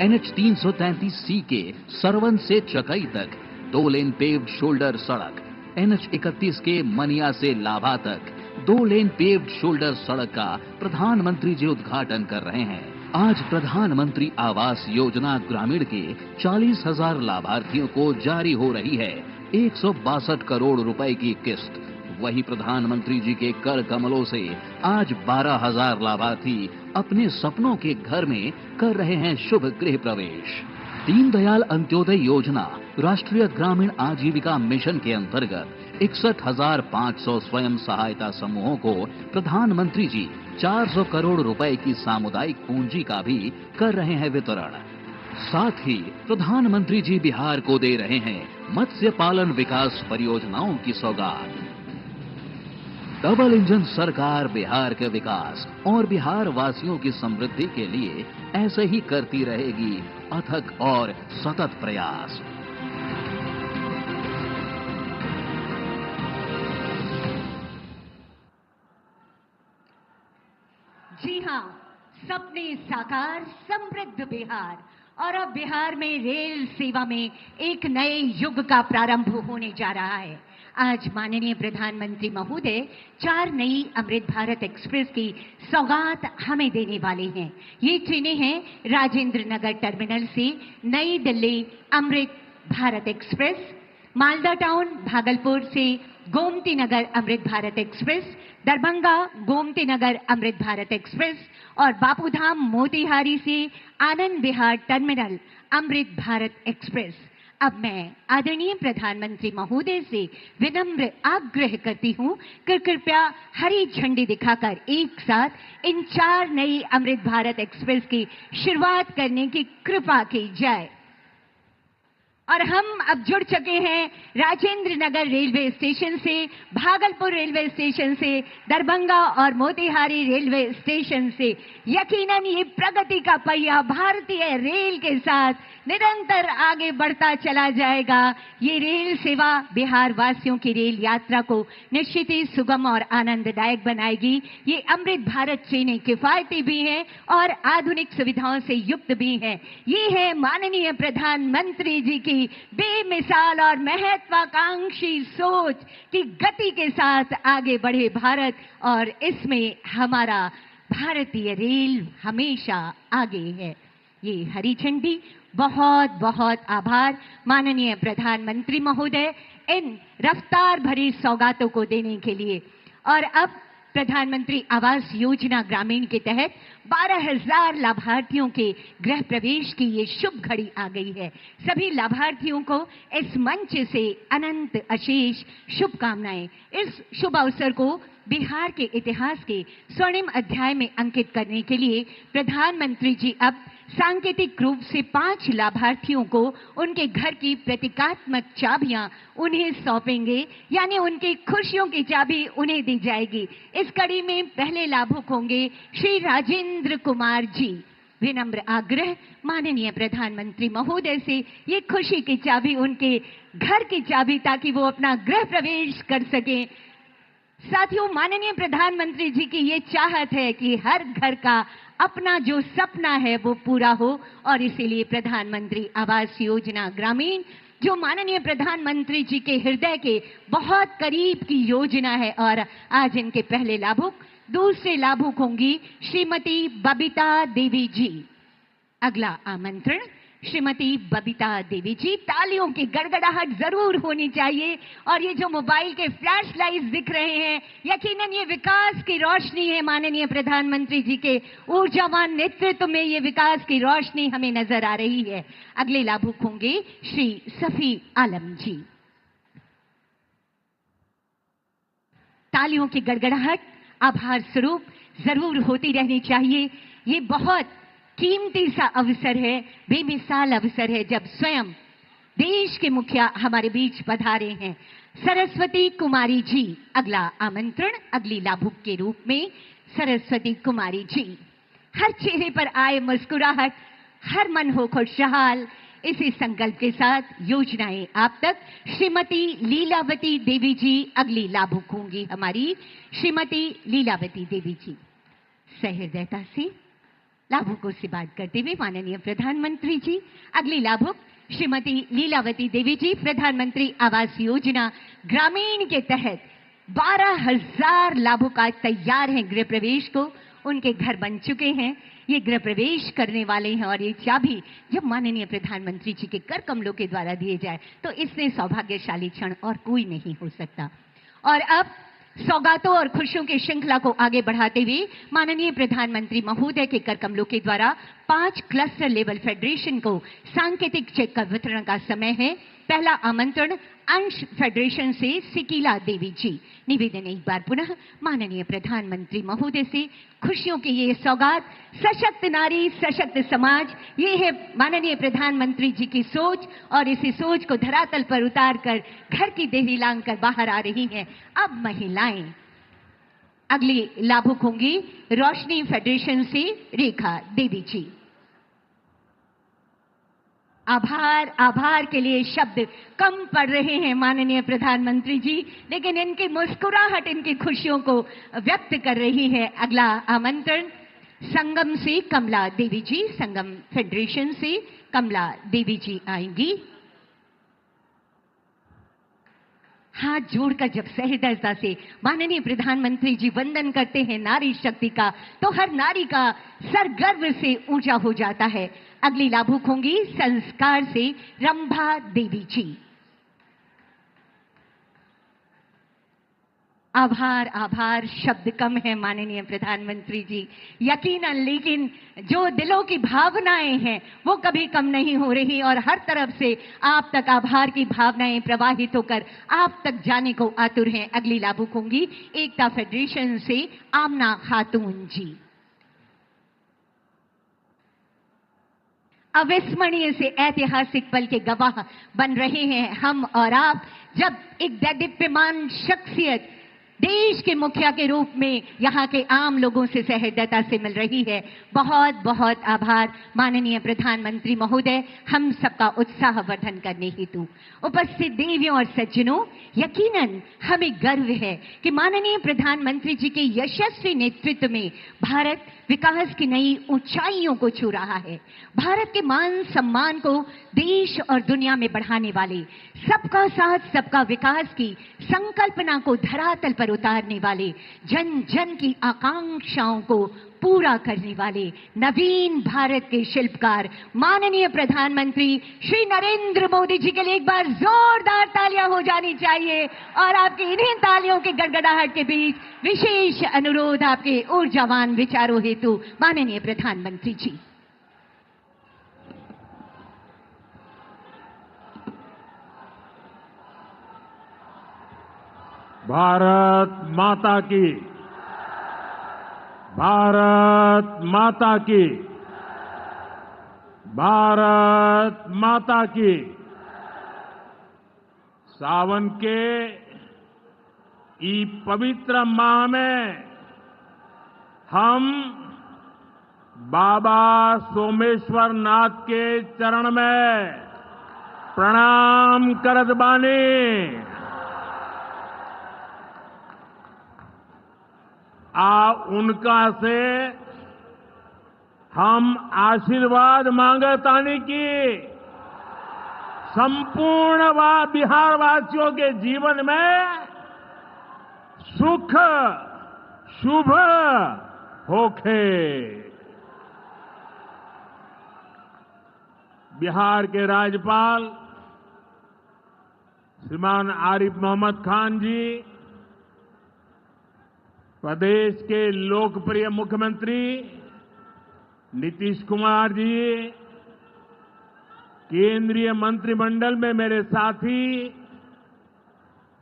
NH 333C के सरवन से चकई तक 2 लेन पेव्ड शोल्डर सड़क, NH 31 के मनिया से लाभा तक 2 लेन पेव्ड शोल्डर सड़क का प्रधानमंत्री जी उद्घाटन कर रहे हैं। आज प्रधानमंत्री आवास योजना ग्रामीण के 40,000 लाभार्थियों को जारी हो रही है 162 करोड़ रुपए की किस्त। वही प्रधानमंत्री जी के कर कमलों से आज 12,000 लाभार्थी अपने सपनों के घर में कर रहे हैं शुभ गृह प्रवेश। दीनदयाल अंत्योदय योजना राष्ट्रीय ग्रामीण आजीविका मिशन के अंतर्गत 61,500 स्वयं सहायता समूहों को प्रधानमंत्री जी 400 करोड़ रुपए की सामुदायिक पूंजी का भी कर रहे हैं वितरण। साथ ही प्रधानमंत्री जी बिहार को दे रहे हैं मत्स्य पालन विकास परियोजनाओं की सौगात। डबल इंजन सरकार बिहार के विकास और बिहार वासियों की समृद्धि के लिए ऐसे ही करती रहेगी अथक और सतत प्रयास। जी हाँ, सपने साकार, समृद्ध बिहार। और अब बिहार में रेल सेवा में एक नए युग का प्रारंभ होने जा रहा है। आज माननीय प्रधानमंत्री महोदय 4 नई अमृत भारत एक्सप्रेस की सौगात हमें देने वाले हैं। ये ट्रेनें हैं राजेंद्र नगर टर्मिनल से नई दिल्ली अमृत भारत एक्सप्रेस, मालदा टाउन भागलपुर से गोमती नगर अमृत भारत एक्सप्रेस, दरभंगा गोमती नगर अमृत भारत एक्सप्रेस और बापूधाम मोतीहारी से आनंद विहार टर्मिनल अमृत भारत एक्सप्रेस। अब मैं आदरणीय प्रधानमंत्री महोदय से विनम्र आग्रह करती हूं कि कृपया हरी झंडी दिखाकर एक साथ इन 4 नई अमृत भारत एक्सप्रेस की शुरुआत करने की कृपा की जाए। और हम अब जुड़ चुके हैं राजेंद्र नगर रेलवे स्टेशन से, भागलपुर रेलवे स्टेशन से, दरभंगा और मोतीहारी रेलवे स्टेशन से। यकीनन ये प्रगति का पहिया भारतीय रेल के साथ निरंतर आगे बढ़ता चला जाएगा। ये रेल सेवा बिहार वासियों की रेल यात्रा को निश्चित ही सुगम और आनंददायक बनाएगी। ये अमृत भारत ट्रेनें किफायती भी हैं और आधुनिक सुविधाओं से युक्त भी हैं। ये है माननीय प्रधानमंत्री जी की बेमिसाल और महत्वाकांक्षी सोच कि गति के साथ आगे बढ़े भारत, और इसमें हमारा भारतीय रेल हमेशा आगे है। ये हरी झंडी, बहुत बहुत आभार माननीय प्रधानमंत्री महोदय इन रफ्तार भरी सौगातों को देने के लिए। और अब प्रधानमंत्री आवास योजना ग्रामीण के तहत 12,000 लाभार्थियों के गृह प्रवेश की ये शुभ घड़ी आ गई है। सभी लाभार्थियों को इस मंच से अनंत अशेष शुभकामनाएं। इस शुभ अवसर को बिहार के इतिहास के स्वर्णिम अध्याय में अंकित करने के लिए प्रधानमंत्री जी अब सांकेतिक रूप से 5 लाभार्थियों को उनके घर की प्रतीकात्मक चाबियां उन्हें सौंपेंगे, यानी उनकी खुशियों की चाबी उन्हें दी जाएगी। इस कड़ी में पहले लाभुक होंगे श्री राजेंद्र कुमार जी। विनम्र आग्रह माननीय प्रधानमंत्री महोदय से ये खुशी की चाबी उनके घर की चाबी, ताकि वो अपना गृह प्रवेश कर सके। साथियों, माननीय प्रधानमंत्री जी की ये चाहत है कि हर घर का अपना जो सपना है वो पूरा हो, और इसीलिए प्रधानमंत्री आवास योजना ग्रामीण, जो माननीय प्रधानमंत्री जी के हृदय के बहुत करीब की योजना है, और आज इनके पहले लाभुक, दूसरे लाभुक होंगी श्रीमती बबीता देवी जी। अगला आमंत्रण श्रीमती बबीता देवी जी। तालियों की गड़गड़ाहट जरूर होनी चाहिए। और ये जो मोबाइल के फ्लैश लाइट्स दिख रहे हैं, यकीनन ये विकास की रोशनी है। माननीय प्रधानमंत्री जी के ऊर्जावान नेतृत्व में ये विकास की रोशनी हमें नजर आ रही है। अगले लाभुक होंगे श्री सफी आलम जी। तालियों की गड़गड़ाहट आभार स्वरूप जरूर होती रहनी चाहिए। ये बहुत कीमती सा अवसर है, बेमिसाल अवसर है, जब स्वयं देश के मुखिया हमारे बीच पधारे हैं। सरस्वती कुमारी जी, अगला आमंत्रण अगली लाभुक के रूप में सरस्वती कुमारी जी। हर चेहरे पर आए मुस्कुराहट, हर मन हो खुशहाल, इसी संकल्प के साथ योजनाएं आप तक। श्रीमती लीलावती देवी जी अगली लाभुक होंगी हमारी। श्रीमती लीलावती देवी जी सहृदयता से लाभुकों से बात करते हुए माननीय प्रधानमंत्री जी। अगली लाभुक श्रीमती लीलावती देवी जी, प्रधानमंत्री आवास योजना ग्रामीण के तहत 12,000 लाभुक आज तैयार हैं गृह प्रवेश को। उनके घर बन चुके हैं, ये गृह प्रवेश करने वाले हैं। और ये चाबी जब माननीय प्रधानमंत्री जी के कर कमलों के द्वारा दिए जाए तो इससे सौभाग्यशाली क्षण और कोई नहीं हो सकता। और अब सौगातों और खुशियों की श्रृंखला को आगे बढ़ाते हुए माननीय प्रधानमंत्री महोदय के कर कमलों के द्वारा 5 क्लस्टर लेवल फेडरेशन को सांकेतिक चेक का वितरण का समय है। पहला आमंत्रण अंश फेडरेशन से सिकीला देवी जी। निवेदन एक बार पुनः माननीय प्रधानमंत्री महोदय से खुशियों की ये सौगात, सशक्त नारी सशक्त समाज, ये है माननीय प्रधानमंत्री जी की सोच। और इसी सोच को धरातल पर उतार कर घर की देही लांग कर बाहर आ रही हैं अब महिलाएं। अगली लाभुक होंगी रोशनी फेडरेशन से रेखा देवी जी। आभार, आभार के लिए शब्द कम पड़ रहे हैं माननीय प्रधानमंत्री जी, लेकिन इनकी मुस्कुराहट इनकी खुशियों को व्यक्त कर रही है। अगला आमंत्रण संगम से कमला देवी जी, संगम फेडरेशन से कमला देवी जी आएंगी। हाथ जोड़कर जब सहृदयता से माननीय प्रधानमंत्री जी वंदन करते हैं नारी शक्ति का, तो हर नारी का सर गर्व से ऊंचा हो जाता है। अगली लाभुक होंगी संस्कार से रंभा देवी जी। आभार आभार शब्द कम है माननीय प्रधानमंत्री जी। यकीनन, लेकिन जो दिलों की भावनाएं हैं वो कभी कम नहीं हो रही और हर तरफ से आप तक आभार की भावनाएं प्रवाहित होकर आप तक जाने को आतुर हैं। अगली लाभुक होंगी एकता फेडरेशन से आमना खातून जी। अविस्मरणीय से ऐतिहासिक पल के गवाह बन रहे हैं हम और आप, जब एक दैदीप्यमान शख्सियत देश के मुखिया के रूप में यहाँ के आम लोगों से सहृदयता से मिल रही है। बहुत बहुत आभार माननीय प्रधानमंत्री महोदय, हम सबका उत्साह वर्धन करने हेतु। उपस्थित देवियों और सज्जनों, यकीनन हमें गर्व है कि माननीय प्रधानमंत्री जी के यशस्वी नेतृत्व में भारत विकास की नई ऊंचाइयों को छू रहा है। भारत के मान सम्मान को देश और दुनिया में बढ़ाने वाले, सबका साथ सबका विकास की संकल्पना को धरातल पर उतारने वाले, जन जन की आकांक्षाओं को पूरा करने वाले नवीन भारत के शिल्पकार माननीय प्रधानमंत्री श्री नरेंद्र मोदी जी के लिए एक बार जोरदार तालियां हो जानी चाहिए। और आपकी इन्हीं तालियों के गड़गड़ाहट के बीच विशेष अनुरोध आपके ऊर्जावान विचारों हेतु माननीय प्रधानमंत्री जी। भारत माता की, भारत माता की, भारत माता की। सावन के इस पवित्र माह में हम बाबा सोमेश्वर नाथ के चरण में प्रणाम करत बानी। उनका से हम आशीर्वाद मांगतानी की संपूर्ण बिहार वासियों के जीवन में सुख शुभ होखे। बिहार के राज्यपाल श्रीमान आरिफ मोहम्मद खान जी, प्रदेश के लोकप्रिय मुख्यमंत्री नीतीश कुमार जी, केंद्रीय मंत्रिमंडल में मेरे साथी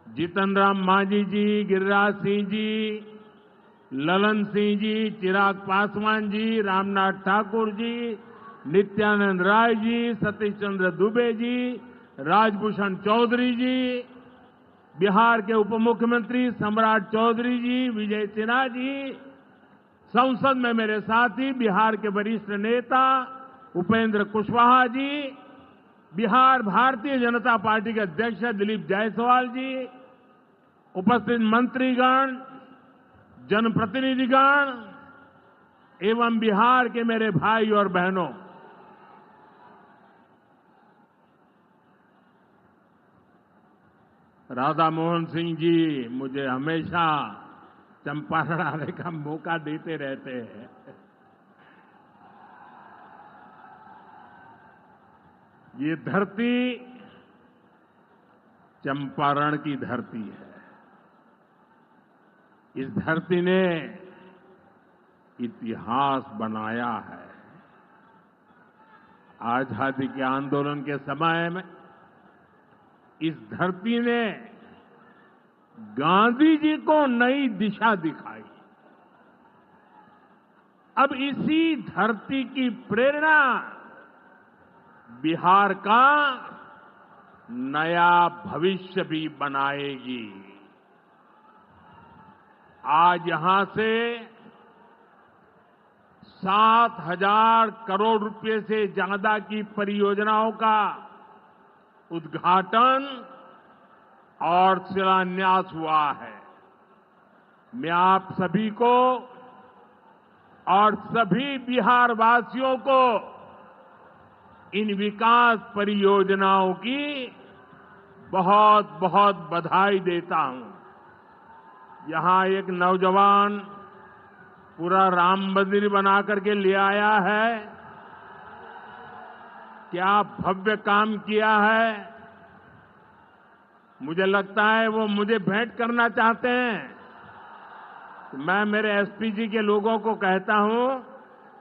जीतन राम मांझी जी, गिरिराज सिंह जी, ललन सिंह जी, चिराग पासवान जी, रामनाथ ठाकुर जी, नित्यानंद राय जी, सतीश चंद्र दुबे जी, राजभूषण चौधरी जी, बिहार के उप मुख्यमंत्री सम्राट चौधरी जी, विजय सिन्हा जी, संसद में मेरे साथी बिहार के वरिष्ठ नेता उपेंद्र कुशवाहा जी, बिहार भारतीय जनता पार्टी के अध्यक्ष दिलीप जायसवाल जी, उपस्थित मंत्रीगण, जनप्रतिनिधिगण एवं बिहार के मेरे भाई और बहनों, राधा मोहन सिंह जी मुझे हमेशा चंपारण आने का मौका देते रहते हैं। ये धरती चंपारण की धरती है। इस धरती ने इतिहास बनाया है। आजादी के आंदोलन के समय में इस धरती ने गांधी जी को नई दिशा दिखाई। अब इसी धरती की प्रेरणा बिहार का नया भविष्य भी बनाएगी। आज यहां से 7,000 करोड़ रुपए से ज्यादा की परियोजनाओं का उद्घाटन और शिलान्यास हुआ है। मैं आप सभी को और सभी बिहार वासियों को इन विकास परियोजनाओं की बहुत बहुत बधाई देता हूं। यहां एक नौजवान पूरा राम मंदिर बना करके ले आया है। क्या भव्य काम किया है। मुझे लगता है वो मुझे भेंट करना चाहते हैं। मैं मेरे एसपी जी के लोगों को कहता हूं,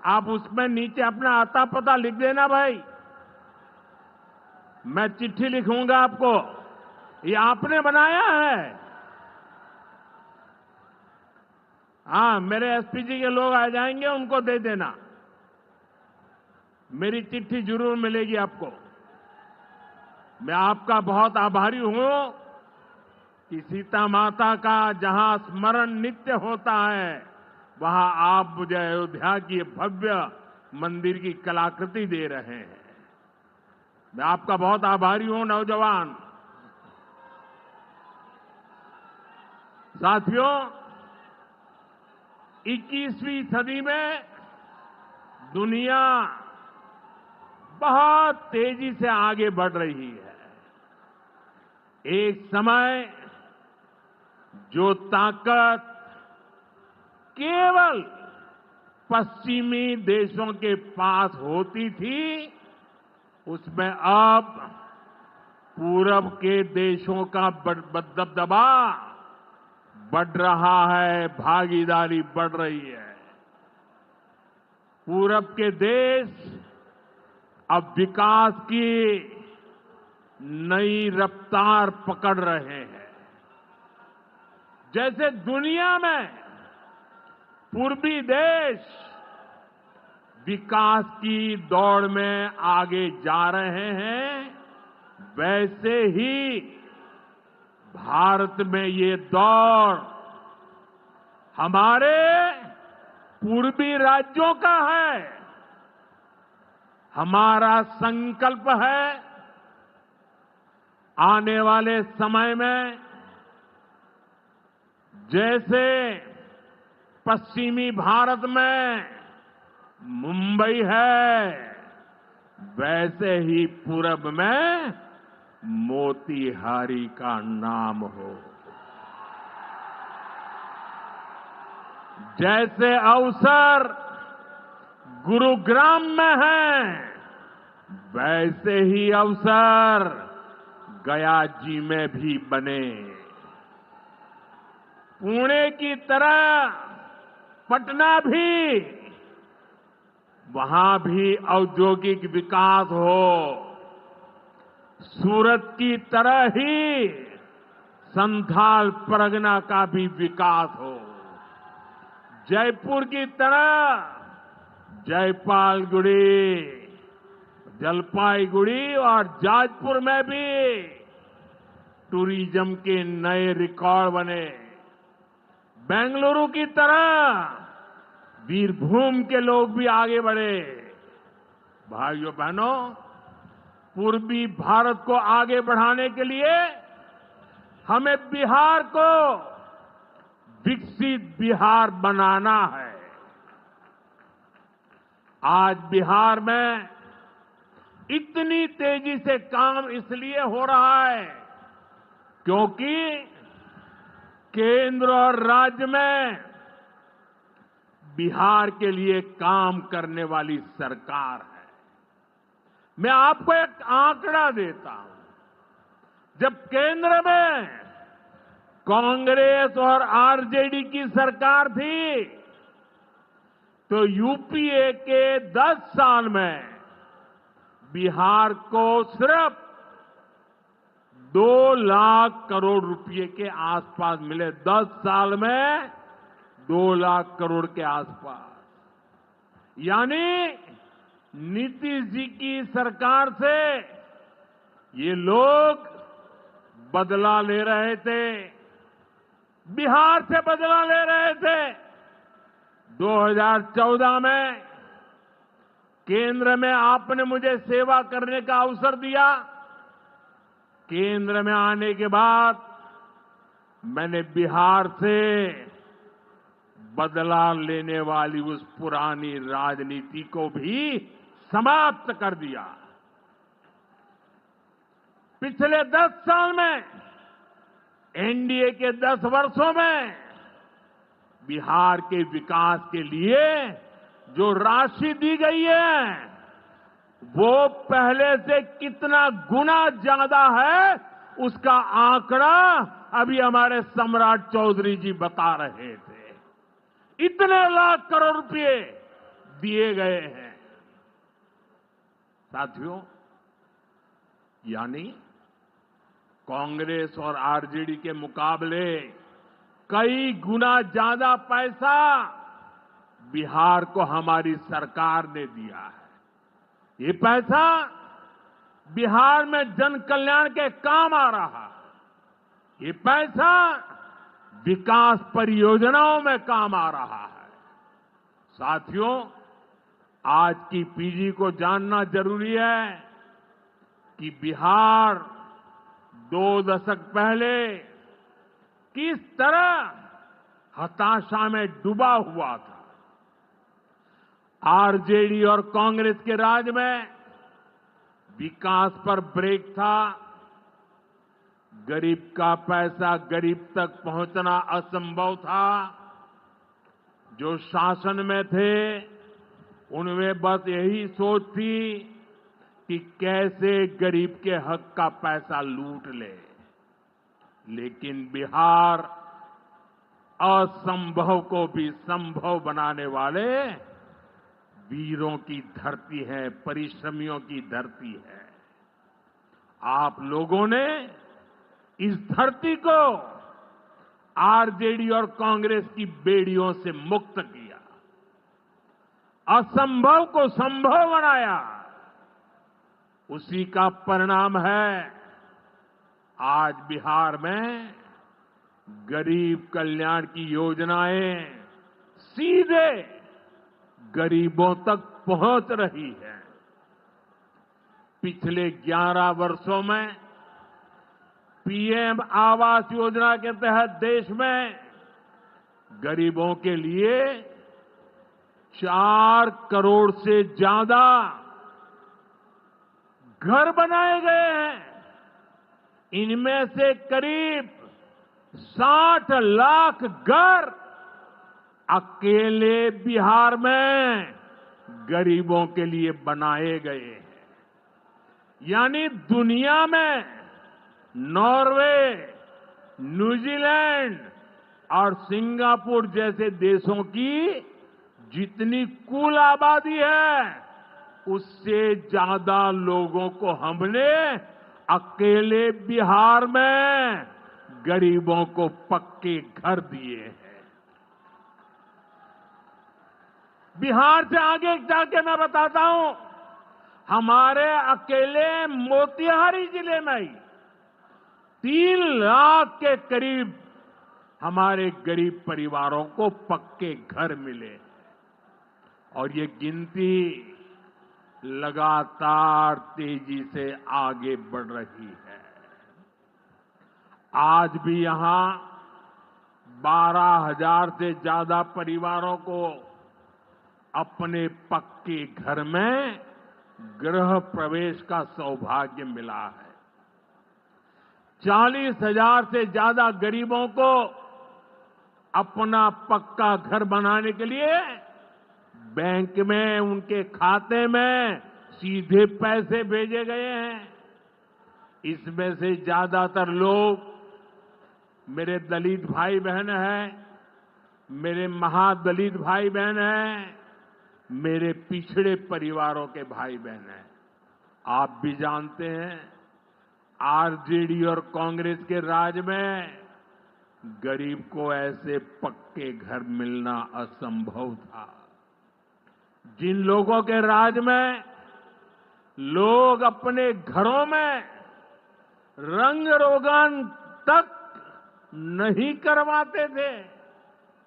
आप उसमें नीचे अपना आता पता लिख देना भाई। मैं चिट्ठी लिखूंगा आपको, ये आपने बनाया है। हाँ, मेरे एसपी जी के लोग आ जाएंगे, उनको दे देना। मेरी चिट्ठी जरूर मिलेगी आपको। मैं आपका बहुत आभारी हूं कि सीता माता का जहां स्मरण नित्य होता है, वहां आप मुझे अयोध्या की भव्य मंदिर की कलाकृति दे रहे हैं। मैं आपका बहुत आभारी हूं नौजवान साथियों। 21वीं सदी में दुनिया बहुत तेजी से आगे बढ़ रही है। एक समय जो ताकत केवल पश्चिमी देशों के पास होती थी, उसमें अब पूरब के देशों का दबदबा बढ़ रहा है, भागीदारी बढ़ रही है। पूरब के देश अब विकास की नई रफ्तार पकड़ रहे हैं। जैसे दुनिया में पूर्वी देश विकास की दौड़ में आगे जा रहे हैं, वैसे ही भारत में ये दौड़ हमारे पूर्वी राज्यों का है। हमारा संकल्प है आने वाले समय में जैसे पश्चिमी भारत में मुंबई है, वैसे ही पूरब में मोतीहारी का नाम हो। जैसे अवसर गुरुग्राम में है, वैसे ही अवसर गया जी में भी बने। पुणे की तरह पटना भी, वहां भी औद्योगिक विकास हो। सूरत की तरह ही संथाल परगना का भी विकास हो। जयपुर की तरह जयपालगुड़ी, जलपाईगुड़ी और जाजपुर में भी टूरिज्म के नए रिकॉर्ड बने। बेंगलुरु की तरह वीरभूम के लोग भी आगे बढ़े। भाइयों बहनों, पूर्वी भारत को आगे बढ़ाने के लिए हमें बिहार को विकसित बिहार बनाना है। आज बिहार में इतनी तेजी से काम इसलिए हो रहा है क्योंकि केंद्र और राज्य में बिहार के लिए काम करने वाली सरकार है। मैं आपको एक आंकड़ा देता हूं। जब केंद्र में कांग्रेस और आरजेडी की सरकार थी, तो यूपीए के 10 साल में बिहार को सिर्फ 2 लाख करोड़ रुपए के आसपास मिले। 10 साल में 2 लाख करोड़ के आसपास। यानी नीतीश जी की सरकार से ये लोग बदला ले रहे थे, बिहार से बदला ले रहे थे। 2014 में केंद्र में आपने मुझे सेवा करने का अवसर दिया। केंद्र में आने के बाद मैंने बिहार से बदला लेने वाली उस पुरानी राजनीति को भी समाप्त कर दिया। पिछले 10 साल में, एनडीए के 10 वर्षों में बिहार के विकास के लिए जो राशि दी गई है, वो पहले से कितना गुना ज्यादा है, उसका आंकड़ा अभी हमारे सम्राट चौधरी जी बता रहे थे। इतने लाख करोड़ रुपए दिए गए हैं। साथियों, यानी कांग्रेस और आरजेडी के मुकाबले कई गुना ज्यादा पैसा बिहार को हमारी सरकार ने दिया है। ये पैसा बिहार में जन कल्याण के काम आ रहा है। ये पैसा विकास परियोजनाओं में काम आ रहा है। साथियों, आज की पीढ़ी को जानना जरूरी है कि बिहार 2 दशक पहले किस तरह हताशा में डूबा हुआ था। आरजेडी और कांग्रेस के राज में विकास पर ब्रेक था। गरीब का पैसा गरीब तक पहुंचना असंभव था। जो शासन में थे उनमें बस यही सोच थी कि कैसे गरीब के हक का पैसा लूट ले। लेकिन बिहार असंभव को भी संभव बनाने वाले वीरों की धरती है, परिश्रमियों की धरती है। आप लोगों ने इस धरती को आरजेडी और कांग्रेस की बेड़ियों से मुक्त किया, असंभव को संभव बनाया। उसी का परिणाम है आज बिहार में गरीब कल्याण की योजनाएं सीधे गरीबों तक पहुंच रही है। पिछले 11 वर्षों में पीएम आवास योजना के तहत देश में गरीबों के लिए 4 करोड़ से ज्यादा घर बनाए गए हैं। इनमें से करीब 60 लाख घर अकेले बिहार में गरीबों के लिए बनाए गए हैं। यानी दुनिया में नॉर्वे, न्यूजीलैंड और सिंगापुर जैसे देशों की जितनी कुल आबादी है उससे ज्यादा लोगों को हमने अकेले बिहार में गरीबों को पक्के घर दिए हैं। बिहार से आगे जाके मैं बताता हूं, हमारे अकेले मोतिहारी जिले में ही 3 लाख के करीब हमारे गरीब परिवारों को पक्के घर मिले और ये गिनती लगातार तेजी से आगे बढ़ रही है। आज भी यहां 12,000 से ज्यादा परिवारों को अपने पक्के घर में गृह प्रवेश का सौभाग्य मिला है। 40,000 से ज्यादा गरीबों को अपना पक्का घर बनाने के लिए बैंक में उनके खाते में सीधे पैसे भेजे गए हैं। इसमें से ज्यादातर लोग मेरे दलित भाई बहन हैं, मेरे महादलित भाई बहन हैं, मेरे पिछड़े परिवारों के भाई बहन हैं। आप भी जानते हैं आरजेडी और कांग्रेस के राज में गरीब को ऐसे पक्के घर मिलना असंभव था। जिन लोगों के राज में लोग अपने घरों में रंग रोगन तक नहीं करवाते थे,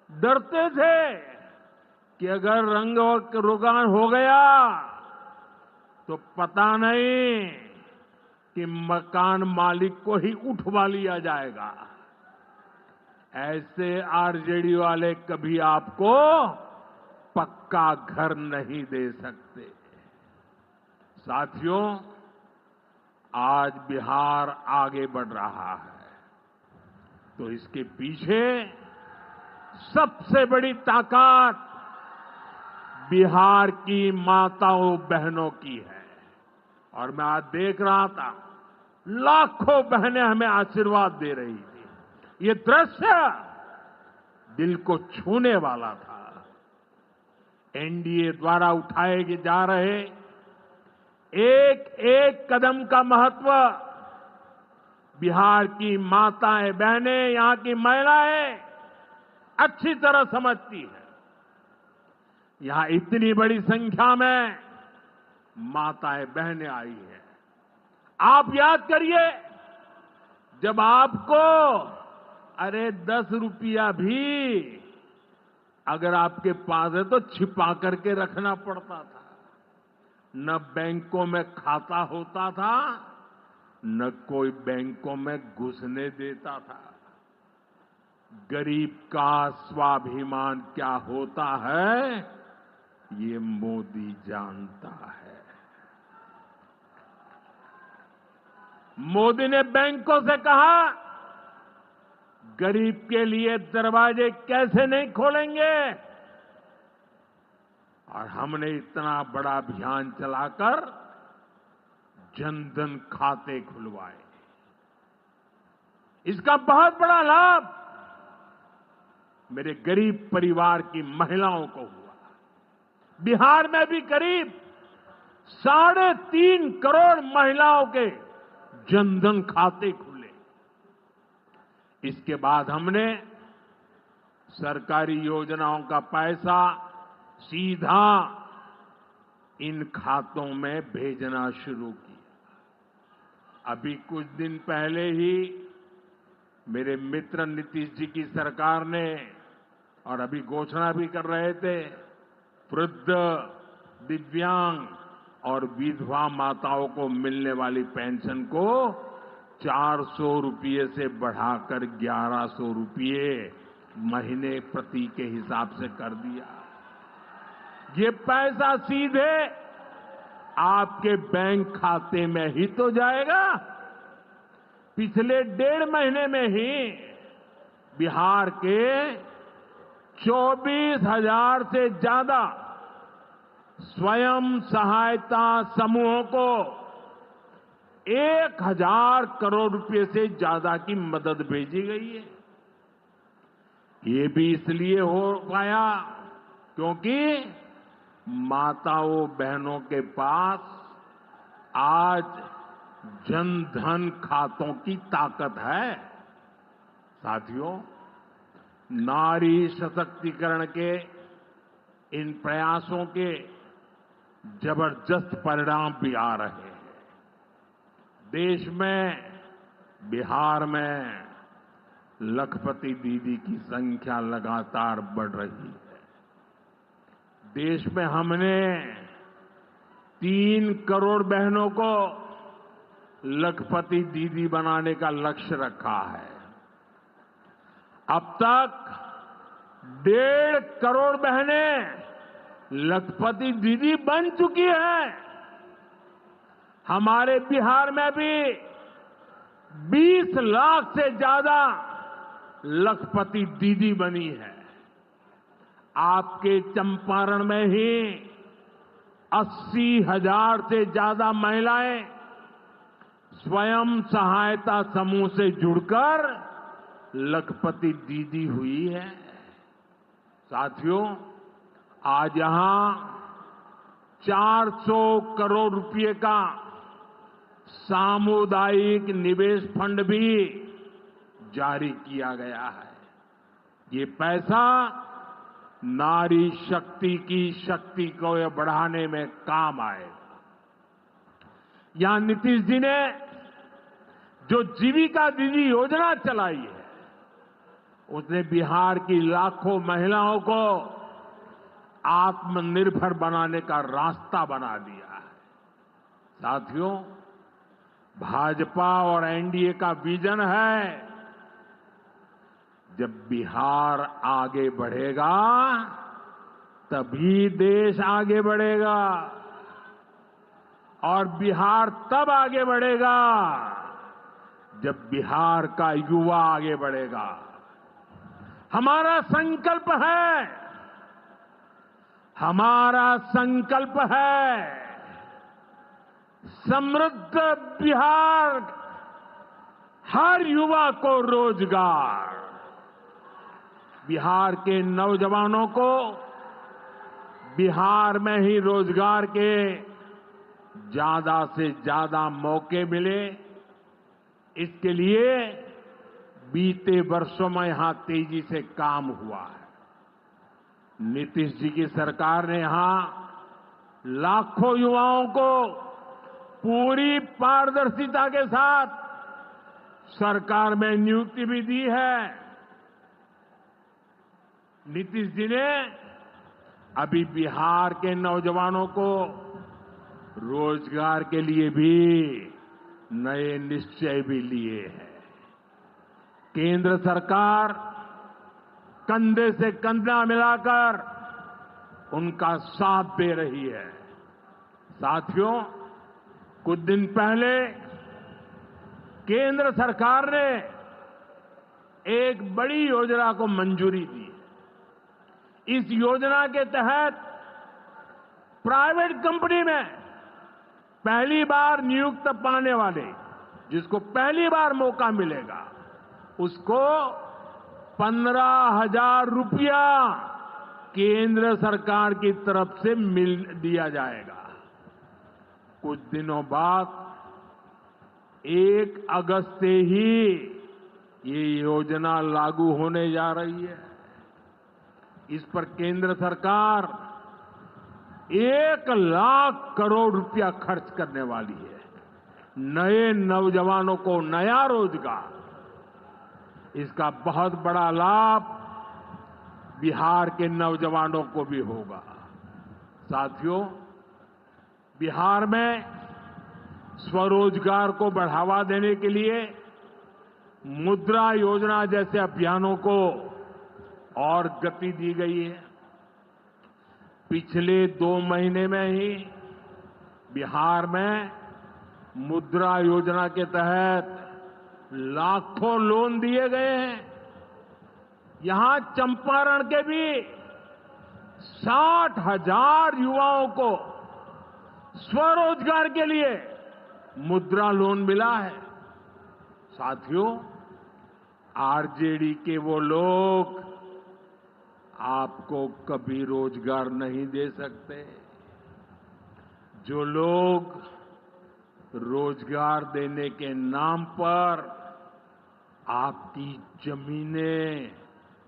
डरते थे कि अगर रंग रोगन हो गया तो पता नहीं कि मकान मालिक को ही उठवा लिया जाएगा। ऐसे आरजेडी वाले कभी आपको पक्का घर नहीं दे सकते। साथियों, आज बिहार आगे बढ़ रहा है तो इसके पीछे सबसे बड़ी ताकत बिहार की माताओं बहनों की है। और मैं आज देख रहा था लाखों बहनें हमें आशीर्वाद दे रही थी। ये दृश्य दिल को छूने वाला था। एनडीए द्वारा उठाए जा रहे एक एक कदम का महत्व बिहार की माताएं बहनें, यहां की महिलाएं अच्छी तरह समझती है। यहां इतनी बड़ी संख्या में माताएं बहनें आई हैं। आप याद करिए, जब आपको 10 रुपया भी अगर आपके पास है तो छिपा करके रखना पड़ता था। न बैंकों में खाता होता था, न कोई बैंकों में घुसने देता था। गरीब का स्वाभिमान क्या होता है, ये मोदी जानता है। मोदी ने बैंकों से कहा, गरीब के लिए दरवाजे कैसे नहीं खोलेंगे, और हमने इतना बड़ा अभियान चलाकर जनधन खाते खुलवाए। इसका बहुत बड़ा लाभ मेरे गरीब परिवार की महिलाओं को हुआ। बिहार में भी करीब 3.5 करोड़ महिलाओं के जनधन खाते खुले। इसके बाद हमने सरकारी योजनाओं का पैसा सीधा इन खातों में भेजना शुरू किया। अभी कुछ दिन पहले ही मेरे मित्र नीतीश जी की सरकार ने, और अभी घोषणा भी कर रहे थे, वृद्ध, दिव्यांग और विधवा माताओं को मिलने वाली पेंशन को 400 रुपये से बढ़ाकर 1100 रुपये महीने प्रति के हिसाब से कर दिया। ये पैसा सीधे आपके बैंक खाते में ही तो जाएगा। पिछले 1.5 महीने में ही बिहार के 24,000 से ज्यादा स्वयं सहायता समूहों को 1,000 करोड़ रुपए से ज्यादा की मदद भेजी गई है। ये भी इसलिए हो पाया क्योंकि माताओं बहनों के पास आज जनधन खातों की ताकत है। साथियों, नारी सशक्तिकरण के इन प्रयासों के जबरदस्त परिणाम भी आ रहे हैं। देश में, बिहार में लखपति दीदी की संख्या लगातार बढ़ रही है। देश में हमने 3 करोड़ बहनों को लखपति दीदी बनाने का लक्ष्य रखा है। अब तक 1.5 करोड़ बहनें लखपति दीदी बन चुकी हैं। हमारे बिहार में भी 20 लाख से ज्यादा लखपति दीदी बनी है। आपके चंपारण में ही 80,000 से ज्यादा महिलाएं स्वयं सहायता समूह से जुड़कर लखपति दीदी हुई है। साथियों, आज यहां 400 करोड़ रुपए का सामुदायिक निवेश फंड भी जारी किया गया है। ये पैसा नारी शक्ति की शक्ति को बढ़ाने में काम आएगा। यहां नीतीश जी ने जो जीविका दीदी योजना चलाई है, उसने बिहार की लाखों महिलाओं को आत्मनिर्भर बनाने का रास्ता बना दिया है। साथियों, भाजपा और एनडीए का विजन है, जब बिहार आगे बढ़ेगा तभी देश आगे बढ़ेगा, और बिहार तब आगे बढ़ेगा जब बिहार का युवा आगे बढ़ेगा। हमारा संकल्प है, समृद्ध बिहार, हर युवा को रोजगार, बिहार के नौजवानों को बिहार में ही रोजगार के ज्यादा से ज्यादा मौके मिले, इसके लिए बीते वर्षों में यहां तेजी से काम हुआ है। नीतीश जी की सरकार ने यहां लाखों युवाओं को पूरी पारदर्शिता के साथ सरकार में नियुक्ति भी दी है। नीतीश जी ने अभी बिहार के नौजवानों को रोजगार के लिए भी नए निश्चय भी लिए हैं। केंद्र सरकार कंधे से कंधा मिलाकर उनका साथ दे रही है। साथियों, कुछ दिन पहले केंद्र सरकार ने एक बड़ी योजना को मंजूरी दी। इस योजना के तहत प्राइवेट कंपनी में पहली बार नियुक्त पाने वाले, जिसको पहली बार मौका मिलेगा, उसको 15,000 रुपया केंद्र सरकार की तरफ से दिया जाएगा। कुछ दिनों बाद 1 अगस्त से ही ये योजना लागू होने जा रही है। इस पर केंद्र सरकार 1 लाख करोड़ रुपया खर्च करने वाली है। नए नौजवानों को नया रोजगार, इसका बहुत बड़ा लाभ बिहार के नौजवानों को भी होगा। साथियों, बिहार में स्वरोजगार को बढ़ावा देने के लिए मुद्रा योजना जैसे अभियानों को और गति दी गई है। पिछले 2 महीने में ही बिहार में मुद्रा योजना के तहत लाखों लोन दिए गए हैं। यहां चंपारण के भी 60,000 युवाओं को स्वरोजगार के लिए मुद्रा लोन मिला है। साथियों, आरजेडी के वो लोग आपको कभी रोजगार नहीं दे सकते। जो लोग रोजगार देने के नाम पर आपकी जमीनें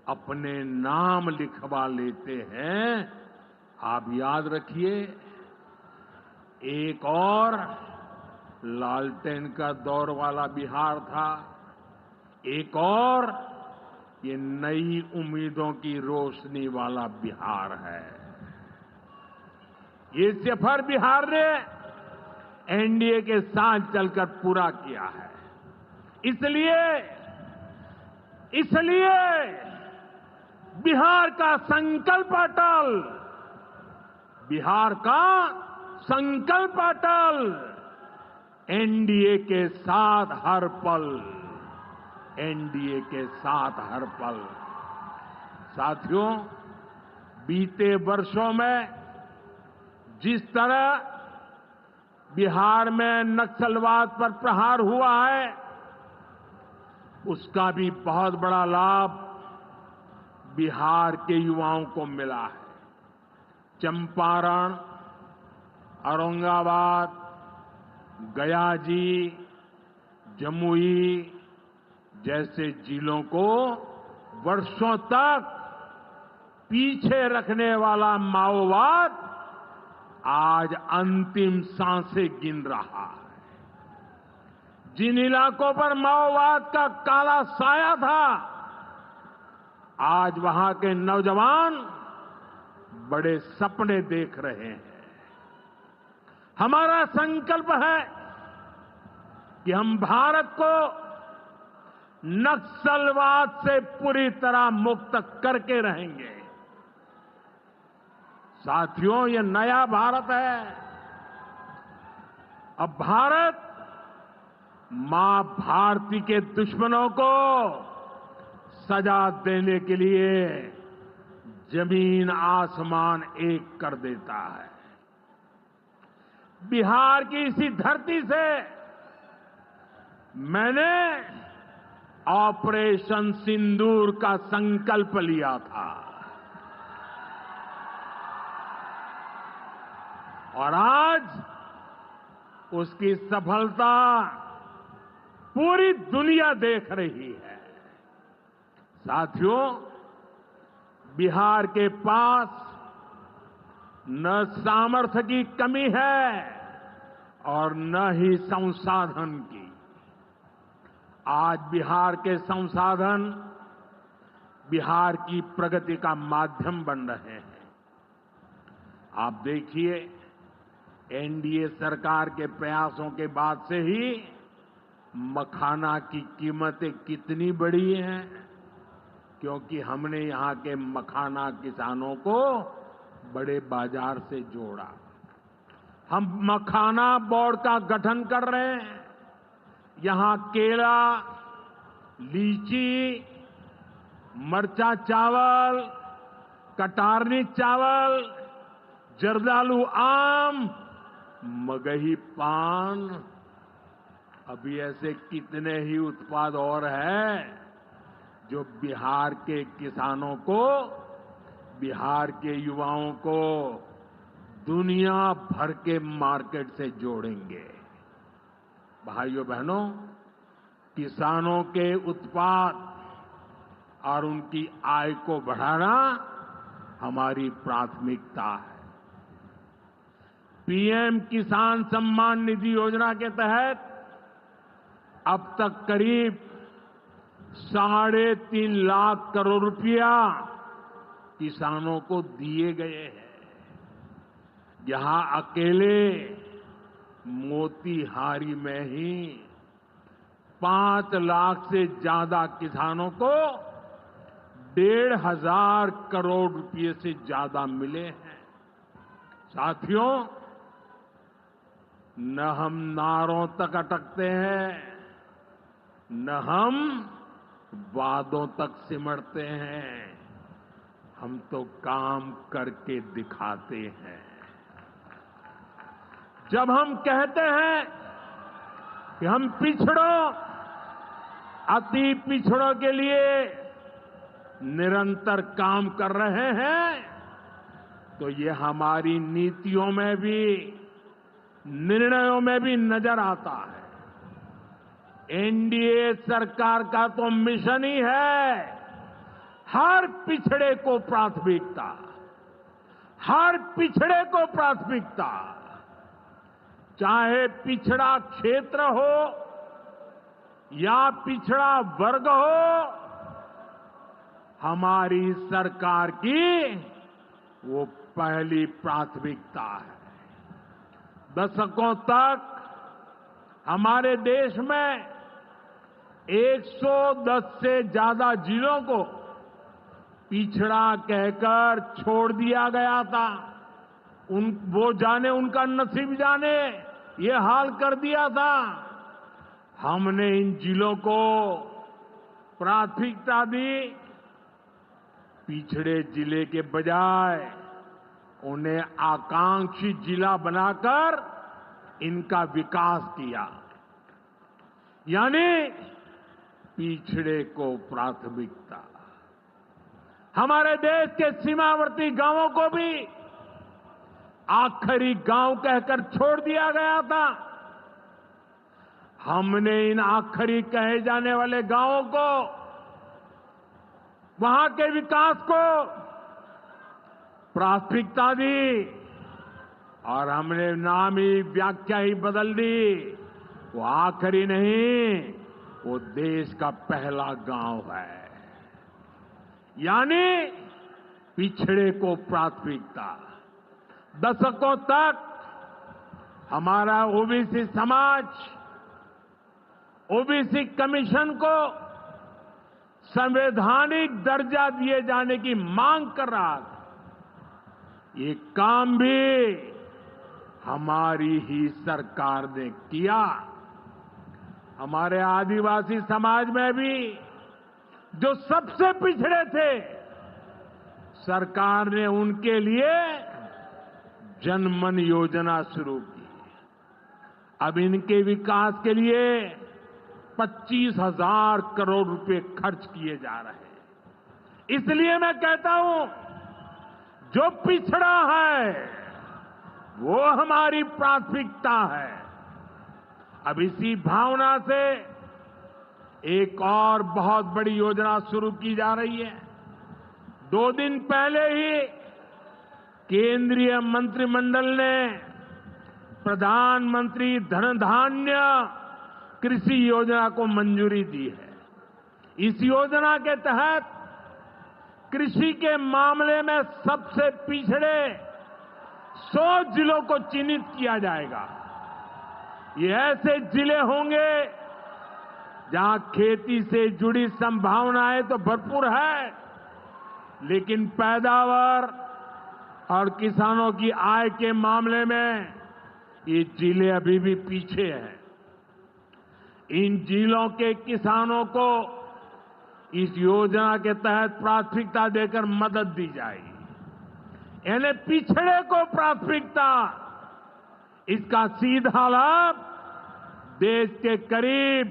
अपने नाम लिखवा लेते हैं, आप याद रखिए, एक और लालटेन का दौर वाला बिहार था, एक और ये नई उम्मीदों की रोशनी वाला बिहार है। ये सफर बिहार ने एनडीए के साथ चलकर पूरा किया है। इसलिए बिहार का संकल्प अटल, बिहार का संकल्प अटल, एनडीए के साथ हर पल, एनडीए के साथ हर पल। साथियों, बीते वर्षों में जिस तरह बिहार में नक्सलवाद पर प्रहार हुआ है, उसका भी बहुत बड़ा लाभ बिहार के युवाओं को मिला है। चंपारण, औरंगाबाद, गया जी, जमुई जैसे जिलों को वर्षों तक पीछे रखने वाला माओवाद आज अंतिम सांसें गिन रहा है। जिन इलाकों पर माओवाद का काला साया था, आज वहां के नौजवान बड़े सपने देख रहे हैं। हमारा संकल्प है कि हम भारत को नक्सलवाद से पूरी तरह मुक्त करके रहेंगे। साथियों, ये नया भारत है। अब भारत मां भारती के दुश्मनों को सजा देने के लिए जमीन आसमान एक कर देता है। बिहार की इसी धरती से मैंने ऑपरेशन सिंदूर का संकल्प लिया था। और आज उसकी सफलता पूरी दुनिया देख रही है। साथियों, बिहार के पास न सामर्थ्य की कमी है और न ही संसाधन की। आज बिहार के संसाधन बिहार की प्रगति का माध्यम बन रहे हैं। आप देखिए, एनडीए सरकार के प्रयासों के बाद से ही मखाना की कीमतें कितनी बढ़ी हैं, क्योंकि हमने यहां के मखाना किसानों को बड़े बाजार से जोड़ा। हम मखाना बोर्ड का गठन कर रहे हैं। यहां केला, लीची, मरचा चावल, कटारनी चावल, जर्दालू आम, मगही पान, अभी ऐसे कितने ही उत्पाद और हैं जो बिहार के किसानों को, बिहार के युवाओं को दुनिया भर के मार्केट से जोड़ेंगे। भाइयों बहनों, किसानों के उत्पाद और उनकी आय को बढ़ाना हमारी प्राथमिकता है। पीएम किसान सम्मान निधि योजना के तहत अब तक करीब 3.5 लाख करोड़ रुपया किसानों को दिए गए हैं। यहां अकेले मोतीहारी में ही 5 लाख से ज्यादा किसानों को 1,500 करोड़ रुपए से ज्यादा मिले हैं। साथियों, न हम नारों तक अटकते हैं, न हम वादों तक सिमटते हैं, हम तो काम करके दिखाते हैं। जब हम कहते हैं कि हम पिछड़ों, अति पिछड़ों के लिए निरंतर काम कर रहे हैं, तो ये हमारी नीतियों में भी, निर्णयों में भी नजर आता है। एनडीए सरकार का तो मिशन ही है हर पिछड़े को प्राथमिकता, हर पिछड़े को प्राथमिकता, चाहे पिछड़ा क्षेत्र हो या पिछड़ा वर्ग हो, हमारी सरकार की वो पहली प्राथमिकता है। दशकों तक हमारे देश में 110 से ज्यादा जिलों को पिछड़ा कहकर छोड़ दिया गया था। वो जाने, उनका नसीब जाने, ये हाल कर दिया था। हमने इन जिलों को प्राथमिकता दी। पिछड़े जिले के बजाय उन्हें आकांक्षी जिला बनाकर इनका विकास किया, यानी पिछड़े को प्राथमिकता। हमारे देश के सीमावर्ती गांवों को भी आखिरी गांव कहकर छोड़ दिया गया था। हमने इन आखिरी कहे जाने वाले गांवों को, वहां के विकास को प्राथमिकता दी और हमने नाम ही, व्याख्या ही बदल दी। वो आखिरी नहीं, वो देश का पहला गांव है, यानी पिछड़े को प्राथमिकता। दशकों तक हमारा ओबीसी समाज ओबीसी कमीशन को संवैधानिक दर्जा दिए जाने की मांग कर रहा था। ये काम भी हमारी ही सरकार ने किया। हमारे आदिवासी समाज में भी, जो सबसे पिछड़े थे, सरकार ने उनके लिए जनमन योजना शुरू की। अब इनके विकास के लिए 25,000 करोड़ रुपए खर्च किए जा रहे हैं। इसलिए मैं कहता हूं, जो पिछड़ा है वो हमारी प्राथमिकता है। अब इसी भावना से एक और बहुत बड़ी योजना शुरू की जा रही है। 2 दिन पहले ही केंद्रीय मंत्रिमंडल ने प्रधानमंत्री धन धान्य कृषि योजना को मंजूरी दी है। इस योजना के तहत कृषि के मामले में सबसे पिछड़े 100 जिलों को चिन्हित किया जाएगा। ये ऐसे जिले होंगे जहां खेती से जुड़ी संभावनाएं तो भरपूर है, लेकिन पैदावार और किसानों की आय के मामले में ये जिले अभी भी पीछे हैं। इन जिलों के किसानों को इस योजना के तहत प्राथमिकता देकर मदद दी जाएगी। यानी पिछड़े को प्राथमिकता। इसका सीधा लाभ देश के करीब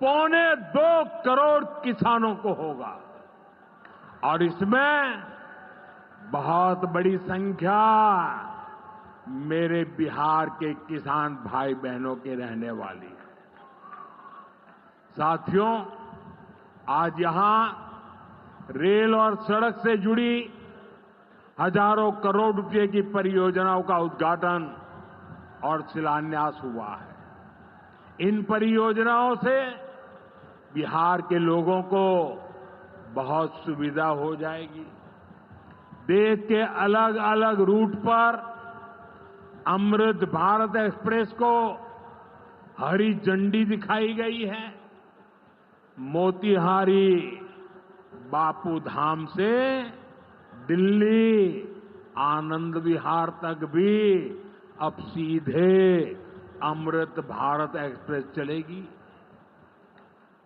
1.25 करोड़ किसानों को होगा और इसमें बहुत बड़ी संख्या मेरे बिहार के किसान भाई बहनों के रहने वाली है। साथियों, आज यहां रेल और सड़क से जुड़ी हजारों करोड़ रुपए की परियोजनाओं का उद्घाटन और शिलान्यास हुआ है। इन परियोजनाओं से बिहार के लोगों को बहुत सुविधा हो जाएगी। देश के अलग अलग रूट पर अमृत भारत एक्सप्रेस को हरी झंडी दिखाई गई है। मोतिहारी बापू धाम से दिल्ली आनंद विहार तक भी अब सीधे अमृत भारत एक्सप्रेस चलेगी।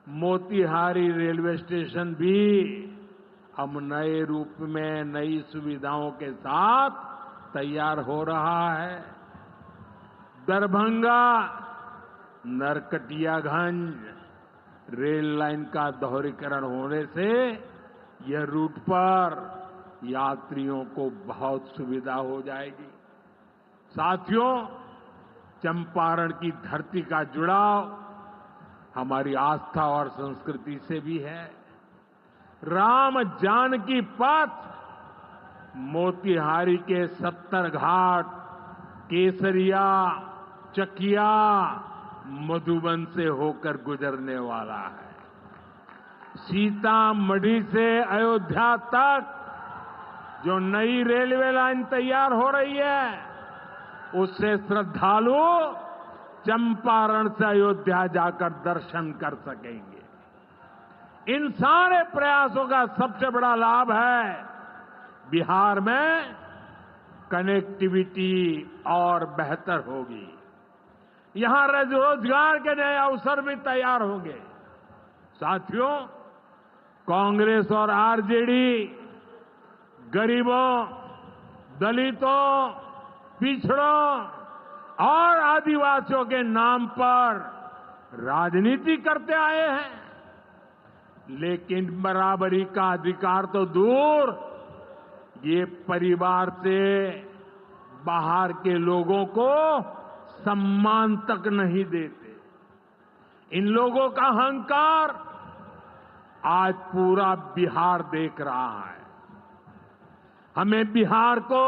मोतिहारी रेलवे स्टेशन भी अब नए रूप में नई सुविधाओं के साथ तैयार हो रहा है। दरभंगा नरकटियागंज रेल लाइन का दोहरीकरण होने से यह रूट पर यात्रियों को बहुत सुविधा हो जाएगी। साथियों, चंपारण की धरती का जुड़ाव हमारी आस्था और संस्कृति से भी है। राम जानकी पथ मोतिहारी के 70 घाट, केसरिया, चकिया, मधुबन से होकर गुजरने वाला है। सीतामढ़ी से अयोध्या तक जो नई रेलवे लाइन तैयार हो रही है, उससे श्रद्धालु चंपारण से अयोध्या जाकर दर्शन कर सकेंगे। इन सारे प्रयासों का सबसे बड़ा लाभ है बिहार में कनेक्टिविटी और बेहतर होगी। यहां रोजगार के नए अवसर भी तैयार होंगे। साथियों, कांग्रेस और आरजेडी गरीबों, दलितों, पिछड़ों और आदिवासियों के नाम पर राजनीति करते आए हैं, लेकिन बराबरी का अधिकार तो दूर, ये परिवार से बाहर के लोगों को सम्मान तक नहीं देते। इन लोगों का अहंकार आज पूरा बिहार देख रहा है। हमें बिहार को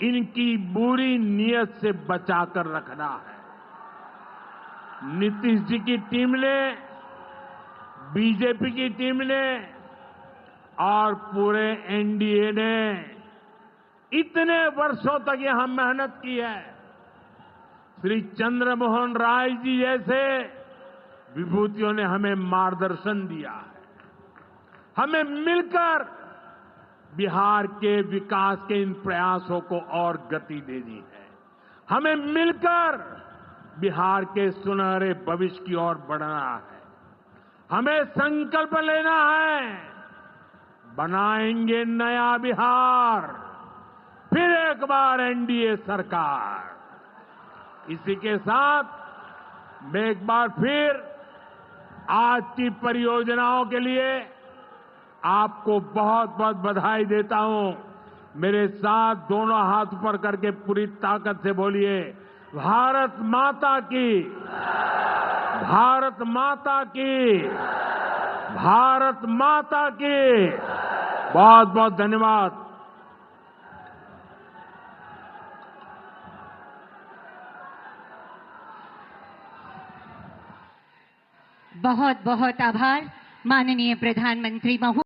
इनकी बुरी नीयत से बचाकर रखना है। नीतीश जी की टीम ने, बीजेपी की टीम ने और पूरे एनडीए ने इतने वर्षों तक यहां मेहनत की है। श्री चंद्रमोहन राय जी जैसे विभूतियों ने हमें मार्गदर्शन दिया है। हमें मिलकर बिहार के विकास के इन प्रयासों को और गति देनी है। हमें मिलकर बिहार के सुनहरे भविष्य की ओर बढ़ना है। हमें संकल्प लेना है, बनाएंगे नया बिहार, फिर एक बार एनडीए सरकार। इसी के साथ मैं एक बार फिर आज की परियोजनाओं के लिए आपको बहुत बहुत बधाई देता हूं। मेरे साथ दोनों हाथ ऊपर करके पूरी ताकत से बोलिए, भारत माता की, भारत माता की, भारत माता की। बहुत बहुत धन्यवाद। बहुत बहुत आभार माननीय प्रधानमंत्री महोदय।